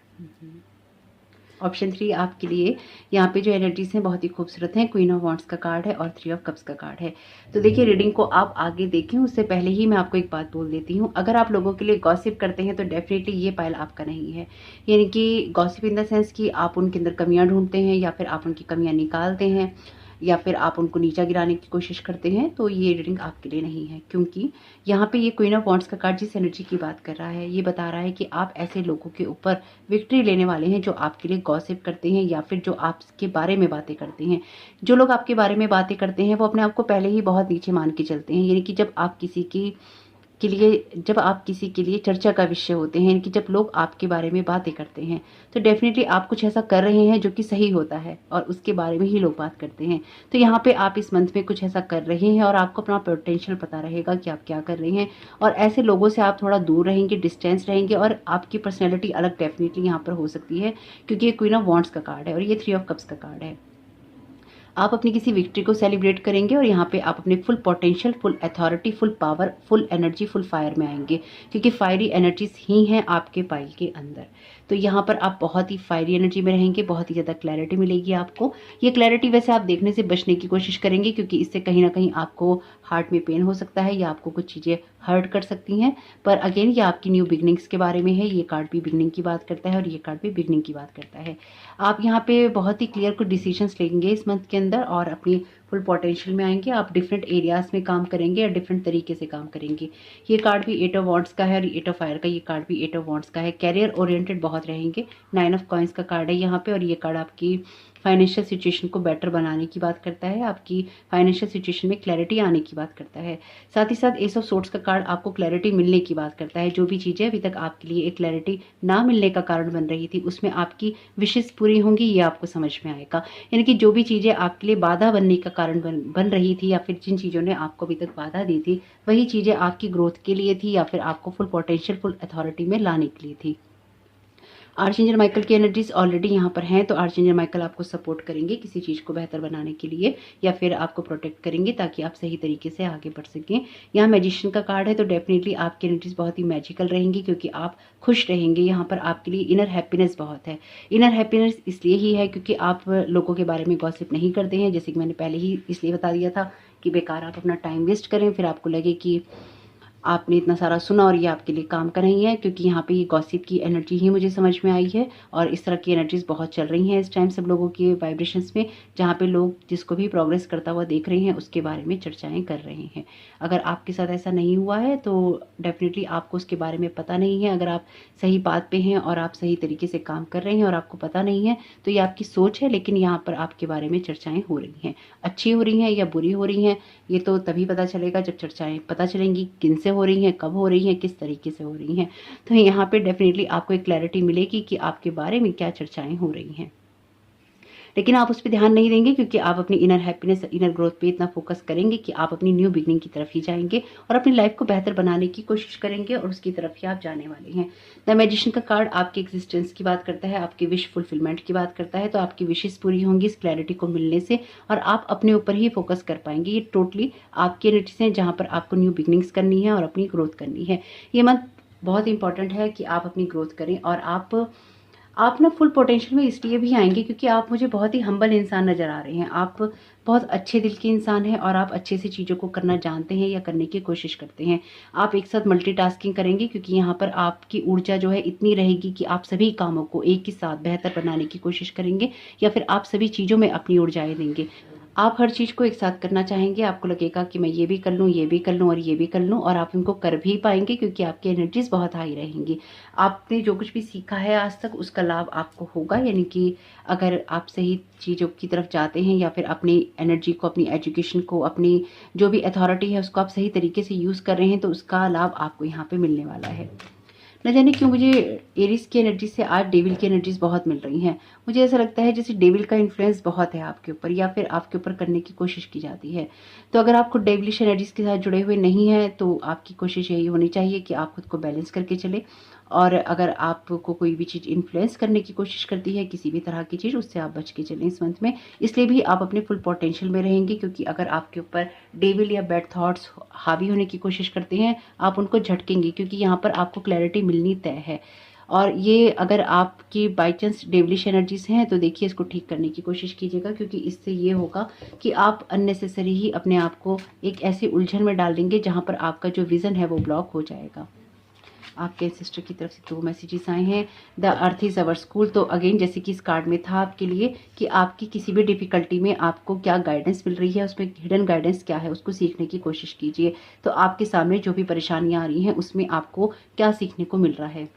ऑप्शन 3 आपके लिए यहाँ पे जो एनर्जीज हैं बहुत ही खूबसूरत हैं। क्वीन ऑफ वॉन्ड्स का कार्ड है और 3 ऑफ कप्स का कार्ड है। तो देखिए रीडिंग को आप आगे देखें उससे पहले ही मैं आपको एक बात बोल देती हूँ। अगर आप लोगों के लिए गॉसिप करते हैं तो डेफिनेटली ये पाइल आपका नहीं है। यानी कि गॉसिप इन द सेंस कि आप उनके अंदर कमियां ढूंढते हैं या फिर आप उनकी कमियां निकालते हैं या फिर आप उनको नीचा गिराने की कोशिश करते हैं, तो ये रीडिंग आपके लिए नहीं है। क्योंकि यहाँ पे ये क्वीन ऑफ वॉन्ड्स का कार्ड जिस एनर्जी की बात कर रहा है ये बता रहा है कि आप ऐसे लोगों के ऊपर विक्ट्री लेने वाले हैं जो आपके लिए गॉसिप करते हैं या फिर जो आपके बारे में बातें करते हैं। जो लोग आपके बारे में बातें करते हैं वो अपने आप को पहले ही बहुत नीचे मान के चलते हैं। यानी कि जब आप किसी के लिए चर्चा का विषय होते हैं, कि जब लोग आपके बारे में बातें करते हैं तो डेफिनेटली आप कुछ ऐसा कर रहे हैं जो कि सही होता है और उसके बारे में ही लोग बात करते हैं। तो यहाँ पे आप इस मंथ में कुछ ऐसा कर रहे हैं और आपको अपना पोटेंशियल पता रहेगा कि आप क्या कर रहे हैं, और ऐसे लोगों से आप थोड़ा दूर रहेंगे, डिस्टेंस रहेंगे, और आपकी पर्सनैलिटी अलग डेफिनेटली यहाँ पर हो सकती है क्योंकि ये क्वीन ऑफ वॉन्ड्स का कार्ड है और ये 3 ऑफ कप्स का कार्ड है। आप अपनी किसी विक्ट्री को सेलिब्रेट करेंगे और यहाँ पे आप अपने full potential, full authority, full power, full energy, full fire में आएंगे क्योंकि फायरी एनर्जीज ही हैं आपके पाइल के अंदर। तो यहाँ पर आप बहुत ही फायरी एनर्जी में रहेंगे, बहुत ही ज़्यादा क्लैरिटी मिलेगी आपको। ये क्लैरिटी वैसे आप देखने से बचने की कोशिश करेंगे क्योंकि इससे कहीं ना कहीं आपको हार्ट में पेन हो सकता है या आपको कुछ चीज़ें हर्ट कर सकती हैं। पर अगेन ये आपकी न्यू बिगनिंग्स के बारे में है। ये कार्ड भी बिगनिंग की बात करता है और ये कार्ड भी बिगनिंग की बात करता है। आप यहाँ पे बहुत ही क्लियर कुछ डिसीजंस लेंगे इस मंथ के अंदर और अपनी फुल पोटेंशियल में आएंगे। आप डिफरेंट एरियाज में काम करेंगे या डिफरेंट तरीके से काम करेंगे। ये कार्ड भी 8 ऑफ वॉन्ड्स का है और 8 ऑफ फायर का ये कार्ड भी 8 ऑफ वॉन्ड्स का है। कैरियर ओरिएंटेड बहुत रहेंगे। 9 ऑफ कॉइंस का कार्ड है यहाँ पे और ये कार्ड आपकी फाइनेंशियल सिचुएशन को बेटर बनाने की बात करता है, आपकी फाइनेंशियल सिचुएशन में क्लैरिटी आने की बात करता है। साथ ही साथ एस ऑफ सोर्ड्स का कार्ड आपको क्लैरिटी मिलने की बात करता है। जो भी चीज़ें अभी तक आपके लिए एक क्लैरिटी ना मिलने का कारण बन रही थी उसमें आपकी विशेष पूरी होंगी, ये आपको समझ में आएगा। यानी कि जो भी चीज़ें आपके लिए बाधा बनने का कारण बन रही थी या फिर जिन चीज़ों ने आपको अभी तक बाधा दी थी वही चीज़ें आपकी ग्रोथ के लिए थी या फिर आपको फुल पोटेंशियल, फुल अथॉरिटी में लाने के लिए थी। आर्चएंजल माइकल की एनर्जीज ऑलरेडी यहाँ पर हैं, तो आर्चएंजल माइकल आपको सपोर्ट करेंगे किसी चीज़ को बेहतर बनाने के लिए या फिर आपको प्रोटेक्ट करेंगे ताकि आप सही तरीके से आगे बढ़ सकें। यहाँ मैजिशियन का कार्ड है तो डेफिनेटली आपकी एनर्जीज बहुत ही मैजिकल रहेंगी क्योंकि आप खुश रहेंगे। यहाँ पर आपके लिए इनर हैप्पीनेस बहुत है। इनर हैप्पीनेस इसलिए ही है क्योंकि आप लोगों के बारे में गॉसिप नहीं करते हैं, जैसे कि मैंने पहले ही इसलिए बता दिया था कि बेकार आप अपना टाइम वेस्ट करें फिर आपको लगे कि आपने इतना सारा सुना और ये आपके लिए काम का नहीं है। क्योंकि यहाँ पे ये गॉसिप की एनर्जी ही मुझे समझ में आई है और इस तरह की एनर्जीज बहुत चल रही हैं इस टाइम सब लोगों के वाइब्रेशंस में, जहाँ पे लोग जिसको भी प्रोग्रेस करता हुआ देख रहे हैं उसके बारे में चर्चाएं कर रहे हैं। अगर आपके साथ ऐसा नहीं हुआ है तो डेफिनेटली आपको उसके बारे में पता नहीं है। अगर आप सही बात पे हैं और आप सही तरीके से काम कर रहे हैं और आपको पता नहीं है तो ये आपकी सोच है, लेकिन यहाँ पर आपके बारे में चर्चाएं हो रही हैं। अच्छी हो रही हैं या बुरी हो रही हैं ये तो तभी पता चलेगा जब चर्चाएं पता चलेंगी किन से हो रही हैं, कब हो रही हैं, किस तरीके से हो रही हैं। तो यहाँ पे डेफिनेटली आपको एक क्लैरिटी मिलेगी कि आपके बारे में क्या चर्चाएं हो रही हैं, लेकिन आप उस पर ध्यान नहीं देंगे क्योंकि आप अपनी इनर हैप्पीनेस, इनर ग्रोथ पे इतना फोकस करेंगे कि आप अपनी न्यू बिगनिंग की तरफ ही जाएंगे और अपनी लाइफ को बेहतर बनाने की कोशिश करेंगे और उसकी तरफ ही आप जाने वाले हैं। द मैजिशियन का कार्ड आपकी एग्जिस्टेंस की बात करता है, आपकी विश फुलफिलमेंट की बात करता है। तो आपकी विशेष पूरी होंगी इस क्लैरिटी को मिलने से और आप अपने ऊपर ही फोकस कर पाएंगे। ये टोटली आपकी एनर्जीज हैं जहाँ पर आपको न्यू बिगनिंग्स करनी है और अपनी ग्रोथ करनी है। ये मंथ बहुत इंपॉर्टेंट है कि आप अपनी ग्रोथ करें और आप ना फुल पोटेंशियल में इसलिए भी आएंगे क्योंकि आप मुझे बहुत ही हम्बल इंसान नज़र आ रहे हैं। आप बहुत अच्छे दिल के इंसान हैं और आप अच्छे से चीज़ों को करना जानते हैं या करने की कोशिश करते हैं। आप एक साथ मल्टीटास्किंग करेंगे क्योंकि यहाँ पर आपकी ऊर्जा जो है इतनी रहेगी कि आप सभी कामों को एक ही साथ बेहतर बनाने की कोशिश करेंगे या फिर आप सभी चीज़ों में अपनी ऊर्जाएँ देंगे। आप हर चीज़ को एक साथ करना चाहेंगे, आपको लगेगा कि मैं ये भी कर लूँ, ये भी कर लूँ और ये भी कर लूँ, और आप उनको कर भी पाएँगे क्योंकि आपकी एनर्जीज़ बहुत हाई रहेंगी। आपने जो कुछ भी सीखा है आज तक उसका लाभ आपको होगा, यानी कि अगर आप सही चीज़ों की तरफ जाते हैं या फिर अपनी एनर्जी को, अपनी एजुकेशन को, अपनी जो भी अथॉरिटी है उसको आप सही तरीके से यूज़ कर रहे हैं तो उसका लाभ आपको यहाँ पे मिलने वाला है। न जाने क्यों मुझे एरीज की एनर्जी से आज डेविल की एनर्जीज बहुत मिल रही हैं। मुझे ऐसा लगता है जैसे डेविल का इन्फ्लुएंस बहुत है आपके ऊपर या फिर आपके ऊपर करने की कोशिश की जाती है। तो अगर आप खुद डेविलिश एनर्जीज के साथ जुड़े हुए नहीं हैं तो आपकी कोशिश यही होनी चाहिए कि आप खुद को बैलेंस करके चले, और अगर आपको कोई भी चीज़ इन्फ्लुएंस करने की कोशिश करती है, किसी भी तरह की चीज़, उससे आप बच के चलें इस मंथ में। इसलिए भी आप अपने फुल पोटेंशियल में रहेंगे, क्योंकि अगर आपके ऊपर डेविल या बैड थॉट्स हावी होने की कोशिश करते हैं आप उनको झटकेंगे, क्योंकि यहाँ पर आपको क्लैरिटी मिलनी तय है। और ये अगर आपकी बाई चांस डेविलिश एनर्जीज हैं तो देखिए इसको ठीक करने की कोशिश कीजिएगा, क्योंकि इससे ये होगा कि आप अननेसेसरी ही अपने आप को एक ऐसी उलझन में डाल देंगे जहाँ पर आपका जो विज़न है वो ब्लॉक हो जाएगा। आपके सिस्टर की तरफ से 2 मैसेजेस आए हैं। The earth is our school. तो अगेन जैसे कि इस कार्ड में था आपके लिए कि आपकी किसी भी डिफ़िकल्टी में आपको क्या गाइडेंस मिल रही है, उसमें हिडन गाइडेंस क्या है उसको सीखने की कोशिश कीजिए। तो आपके सामने जो भी परेशानियाँ आ रही हैं उसमें आपको क्या सीखने को मिल रहा है।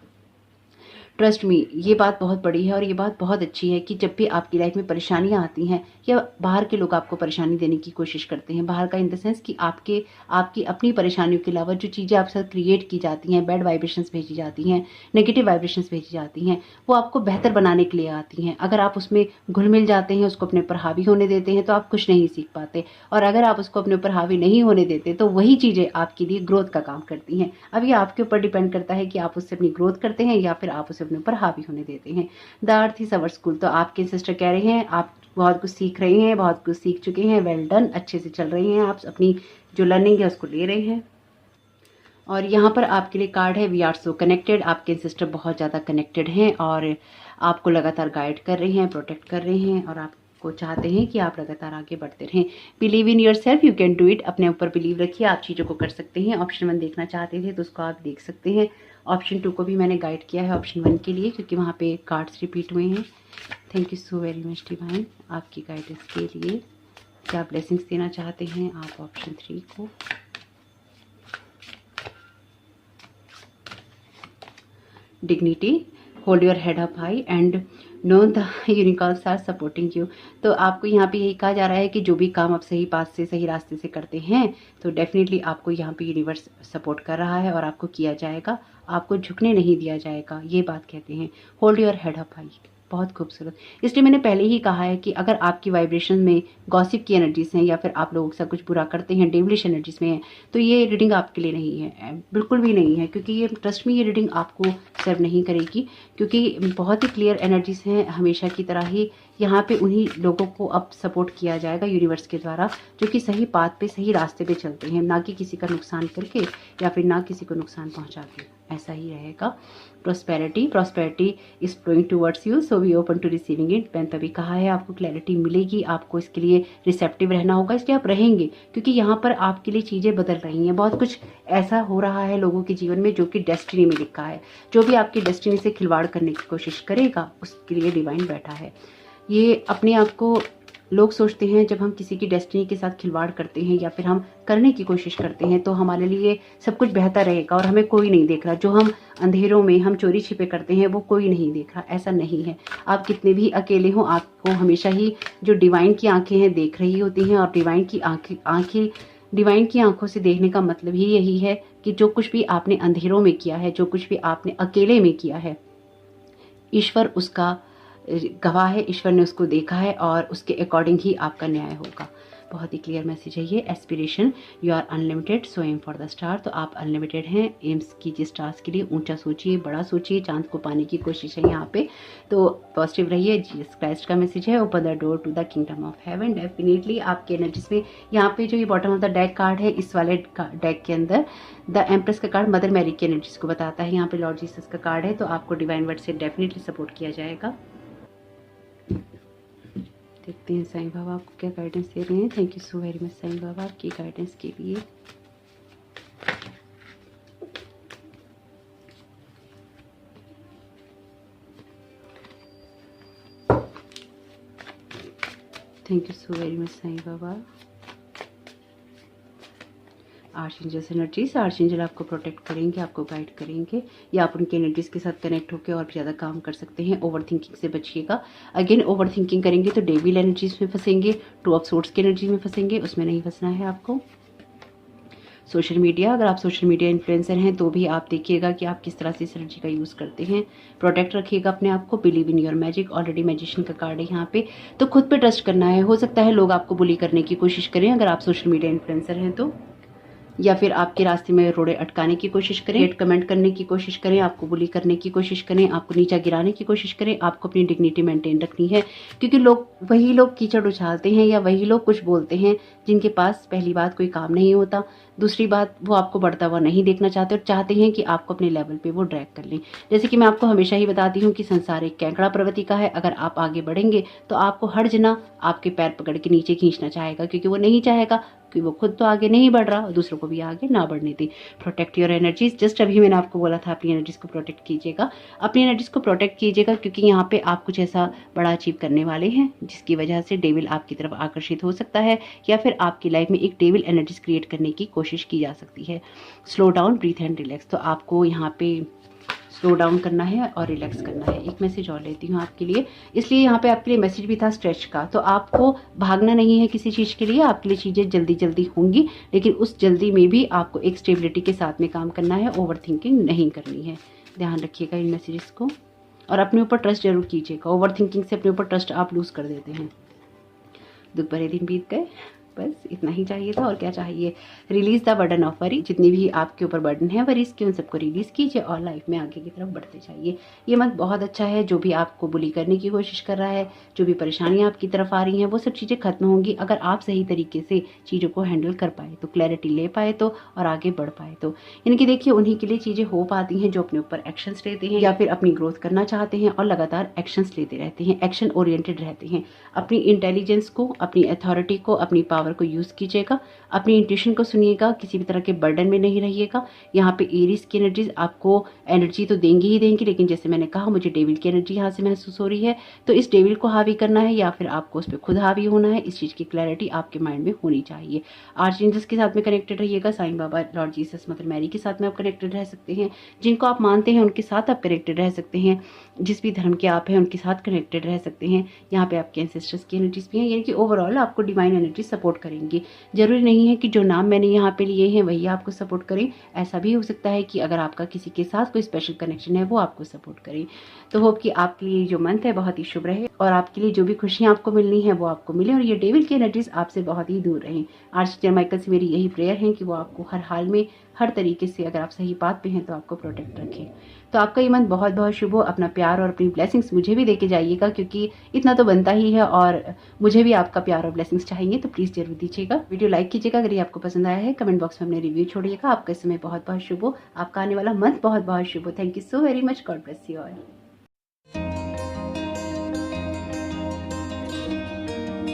ट्रस्ट मी, ये बात बहुत बड़ी है और ये बात बहुत अच्छी है कि जब भी आपकी लाइफ में परेशानियां आती हैं या बाहर के लोग आपको परेशानी देने की कोशिश करते हैं, बाहर का इन द सेंस कि आपकी अपनी परेशानियों के अलावा जो चीज़ें आपके साथ क्रिएट की जाती हैं, बैड वाइब्रेशंस भेजी जाती हैं, नेगेटिव वाइब्रेशंस भेजी जाती हैं, वो आपको बेहतर बनाने के लिए आती हैं। अगर आप उसमें घुल मिल जाते हैं, उसको अपने ऊपर हावी होने देते हैं तो आप कुछ नहीं सीख पाते, और अगर आप उसको अपने ऊपर हावी नहीं होने देते तो वही चीज़ें आपके लिए ग्रोथ का काम करती हैं। अब ये आपके ऊपर डिपेंड करता है कि आप उससे अपनी ग्रोथ करते हैं या फिर आप उसे अपने ऊपर हावी होने देते हैं। The earth is our school. तो आपके सिस्टर कह रहे हैं आप बहुत कुछ सीख रहे हैं, बहुत कुछ सीख चुके हैं, वेल डन, अच्छे से चल रही हैं, आप अपनी जो लर्निंग है उसको ले रहे हैं। और यहाँ पर आपके लिए कार्ड है वी आर सो कनेक्टेड। आपके सिस्टर बहुत ज़्यादा कनेक्टेड हैं और आपको लगातार गाइड कर रहे हैं, प्रोटेक्ट कर रहे हैं, और आपको चाहते हैं कि आप लगातार आगे बढ़ते रहें। Believe in your self, you can do it. अपने ऊपर बिलीव रखिए, आप चीज़ों को कर सकते हैं। ऑप्शन 1 देखना चाहते थे तो उसको आप देख सकते हैं। ऑप्शन 2 को भी मैंने गाइड किया है ऑप्शन 1 के लिए, क्योंकि वहाँ पे कार्ड्स रिपीट हुए हैं। Thank you so very much divine आपकी गाइडेंस के लिए। क्या ब्लेसिंग्स देना चाहते हैं आप ऑप्शन 3 को। Dignity, hold your head up high and know the unicorns are supporting you. तो आपको यहाँ पे यही कहा जा रहा है कि जो भी काम आप सही पास से, सही रास्ते से करते हैं तो डेफिनेटली आपको यहाँ पे यूनिवर्स सपोर्ट कर रहा है और आपको किया जाएगा, आपको झुकने नहीं दिया जाएगा, ये बात कहते हैं। Hold your head up high, बहुत खूबसूरत। इसलिए मैंने पहले ही कहा है कि अगर आपकी वाइब्रेशन में गॉसिप की एनर्जीज हैं या फिर आप लोगों के साथ कुछ बुरा करते हैं, डेविलिश एनर्जीज में हैं, तो ये रीडिंग आपके लिए नहीं है, बिल्कुल भी नहीं है, क्योंकि ये ट्रस्ट में ये रीडिंग आपको सर्व नहीं करेगी, क्योंकि बहुत ही क्लियर एनर्जीज हैं हमेशा की तरह ही। यहाँ पे उन्हीं लोगों को अब सपोर्ट किया जाएगा यूनिवर्स के द्वारा जो कि सही पाथ पे, सही रास्ते पे चलते हैं, ना कि किसी का नुकसान करके या फिर ना किसी को नुकसान पहुँचा के। ऐसा ही रहेगा। Prosperity is flowing towards you, so we open to receiving it. मैंने तभी कहा है आपको क्लैरिटी मिलेगी, आपको इसके लिए रिसेप्टिव रहना होगा, इसलिए आप रहेंगे, क्योंकि यहाँ पर आपके लिए चीज़ें बदल रही हैं। बहुत कुछ ऐसा हो रहा है लोगों के जीवन में जो कि डेस्टिनी में लिखा है। जो भी आपकी डेस्टिनी से खिलवाड़ करने की कोशिश करेगा उसके लिए डिवाइन बैठा है। ये अपने आप को लोग सोचते हैं जब हम किसी की डेस्टिनी के साथ खिलवाड़ करते हैं या फिर हम करने की कोशिश करते हैं तो हमारे लिए सब कुछ बेहतर रहेगा और हमें कोई नहीं देख रहा। जो हम अंधेरों में हम चोरी छिपे करते हैं वो कोई नहीं देख रहा, ऐसा नहीं है। आप कितने भी अकेले हों, आपको हमेशा ही जो डिवाइन की आंखें हैं देख रही होती हैं, और डिवाइन की आंखों से देखने का मतलब ही यही है कि जो कुछ भी आपने अंधेरों में किया है, जो कुछ भी आपने अकेले में किया है, ईश्वर उसका गवाह है, ईश्वर ने उसको देखा है और उसके अकॉर्डिंग ही आपका न्याय होगा। बहुत ही क्लियर मैसेज है ये। Aspiration, you are unlimited, so aim for the star. तो आप अनलिमिटेड हैं, एम्स कीजिए स्टार्स के लिए, ऊंचा सोचिए, बड़ा सोचिए, चांद को पाने की कोशिश है यहाँ पे। तो पॉजिटिव रहिए। जीसस क्राइस्ट का मैसेज है, open the door to the kingdom of heaven. Definitely आपके एनर्जीज में यहाँ पे जो ये bottom of the deck card है, इस वाले डेक के अंदर द एम्प्रेस का कार्ड मदर मैरी की एनर्जीज को बताता है। यहाँ पे लॉर्ड जीसस का कार्ड है, तो आपको डिवाइन वर्ड से डेफिनेटली सपोर्ट किया जाएगा। देखते हैं साईं बाबा आपको क्या गाइडेंस दे रहे हैं। Thank you so very much Sai Baba आपकी गाइडेंस के लिए। Thank you so very much Sai Baba. Archangels energies, archangel आपको प्रोटेक्ट करेंगे, आपको गाइड करेंगे, या आप उनके एनर्जीज के साथ कनेक्ट होकर और भी ज़्यादा काम कर सकते हैं। ओवर थिंकिंग से बचिएगा। अगेन ओवर थिंकिंग करेंगे तो डेविल एनर्जीज में फंसेंगे, टू ऑफ सोर्ड्स की एनर्जी में फंसेंगे, उसमें नहीं फंसना है आपको। सोशल मीडिया, अगर आप सोशल मीडिया इन्फ्लुएंसर हैं तो भी आप देखिएगा कि आप किस तरह से इस एनर्जी का यूज़ करते हैं। प्रोटेक्ट रखिएगा अपने आप को। Believe in your magic, already magician का कार्ड है यहाँ पे, तो खुद पे ट्रस्ट करना है। हो सकता है लोग आपको बुली करने की कोशिश करें अगर आप सोशल मीडिया इन्फ्लुएंसर हैं तो, या फिर आपके रास्ते में रोड़े अटकाने की कोशिश करें, हेट कमेंट करने की कोशिश करें, आपको बुली करने की कोशिश करें, आपको नीचा गिराने की कोशिश करें। आपको अपनी डिग्निटी मेंटेन रखनी है, क्योंकि वही लोग कीचड़ उछालते हैं या वही लोग कुछ बोलते हैं जिनके पास पहली बात कोई काम नहीं होता, दूसरी बात वो आपको बढ़ता हुआ नहीं देखना चाहते और चाहते हैं कि आपको अपने लेवल पे वो ड्रैग कर लें। जैसे कि मैं आपको हमेशा ही बताती हूँ कि संसार एक केंकड़ा प्रवृत्ति का है। अगर आप आगे बढ़ेंगे तो आपको हर जना आपके पैर पकड़ के नीचे खींचना चाहेगा, क्योंकि वो नहीं चाहेगा कि वो खुद तो आगे नहीं बढ़ रहा और दूसरों को भी आगे ना बढ़ने दे। Protect your energies. जस्ट अभी मैंने आपको बोला था अपनी एनर्जीज को प्रोटेक्ट कीजिएगा, अपनी एनर्जीज को प्रोटेक्ट कीजिएगा, क्योंकि यहाँ पे आप कुछ ऐसा बड़ा अचीव करने वाले हैं जिसकी वजह से डेविल आपकी तरफ आकर्षित हो सकता है, या फिर आपकी लाइफ में एक डेविल एनर्जीज क्रिएट करने की कोशिश की जा सकती है। Slow down, breathe and relax. तो आपको यहाँ पे स्लो डाउन करना है और रिलैक्स करना है। एक मैसेज और लेती हूँ आपके लिए, इसलिए यहाँ पे आपके लिए मैसेज भी था स्ट्रेच का। तो आपको भागना नहीं है किसी चीज़ के लिए, आपके लिए चीज़ें जल्दी जल्दी होंगी, लेकिन उस जल्दी में भी आपको एक स्टेबिलिटी के साथ में काम करना है, ओवर थिंकिंग नहीं करनी है। ध्यान रखिएगा इन मैसेजेस को और अपने ऊपर ट्रस्ट जरूर कीजिएगा। ओवर थिंकिंग से अपने ऊपर ट्रस्ट आप लूज़ कर देते हैं। दुख भरे दिन बीत गए, बस इतना ही चाहिए था और क्या चाहिए। Release the burden of worry. जितनी भी आपके ऊपर बर्डन है वरीज की, उन सबको रिलीज कीजिए और लाइफ में आगे की तरफ बढ़ते जाइए। ये मंथ बहुत अच्छा है। जो भी आपको बुली करने की कोशिश कर रहा है, जो भी परेशानियां आपकी तरफ आ रही हैं, वो सब चीज़ें खत्म होंगी अगर आप सही तरीके से चीज़ों को हैंडल कर पाए तो, क्लैरिटी ले पाए तो और आगे बढ़ पाए तो। इनकी देखिए उन्हीं के लिए चीज़ें हो पाती हैं जो अपने ऊपर एक्शंस लेते हैं या फिर अपनी ग्रोथ करना चाहते हैं और लगातार एक्शंस लेते रहते हैं, एक्शन ओरिएंटेड रहते हैं। अपनी इंटेलिजेंस को, अपनी अथॉरिटी को, अपनी पावर को यूज़ कीजिएगा, अपनी इंट्यूशन को सुनिएगा, किसी भी तरह के बर्डन में नहीं रहिएगा। यहाँ पे एरीज की एनर्जीज आपको एनर्जी तो देंगी ही देंगी, लेकिन जैसे मैंने कहा मुझे डेविल की एनर्जी यहाँ से महसूस हो रही है, तो इस डेविल को हावी करना है या फिर आपको उस पर खुद हावी होना है, इस चीज़ की क्लैरिटी आपके माइंड में होनी चाहिए। आर्चएंजल्स के साथ में कनेक्टेड रहिएगा, Sai Baba, Lord Jesus, mother Mary के साथ में आप कनेक्टेड रह सकते हैं। जिनको आप मानते हैं उनके साथ आप कनेक्टेड रह सकते हैं, जिस भी धर्म के आप हैं उनके साथ कनेक्टेड रह सकते हैं। यहाँ पे आपके एंसेस्टर्स की एनर्जीज भी हैं, यानी कि ओवरऑल आपको डिवाइन एनर्जी सपोर्ट करेंगी। जरूरी नहीं है कि जो नाम मैंने यहाँ पे लिए हैं वही आपको सपोर्ट करें, ऐसा भी हो सकता है कि अगर आपका किसी के साथ कोई स्पेशल कनेक्शन है वो आपको सपोर्ट करें। तो होप कि आपके लिए जो मंथ है बहुत ही शुभ रहे और आपके लिए जो भी खुशियाँ आपको मिलनी है वो आपको मिले और ये डेविल की एनर्जीज आपसे बहुत ही दूर रहें। आर्चएंजल माइकल से मेरी यही प्रेयर है कि वो आपको हर हाल में, हर तरीके से, अगर आप सही बात पे हैं तो आपको प्रोटेक्ट रखें। तो आपका ये मंथ बहुत बहुत शुभ हो। अपना प्यार और अपनी ब्लेसिंग्स मुझे भी देके जाइएगा, क्योंकि इतना तो बनता ही है और मुझे भी आपका प्यार और ब्लेसिंग्स चाहिए, तो प्लीज़ जरूर दीजिएगा। वीडियो लाइक कीजिएगा अगर ये आपको पसंद आया है। कमेंट बॉक्स में अपने रिव्यू छोड़िएगा। आपका समय बहुत बहुत शुभ हो, आपका आने वाला मंथ बहुत बहुत शुभ हो। Thank you so very much. God bless you all.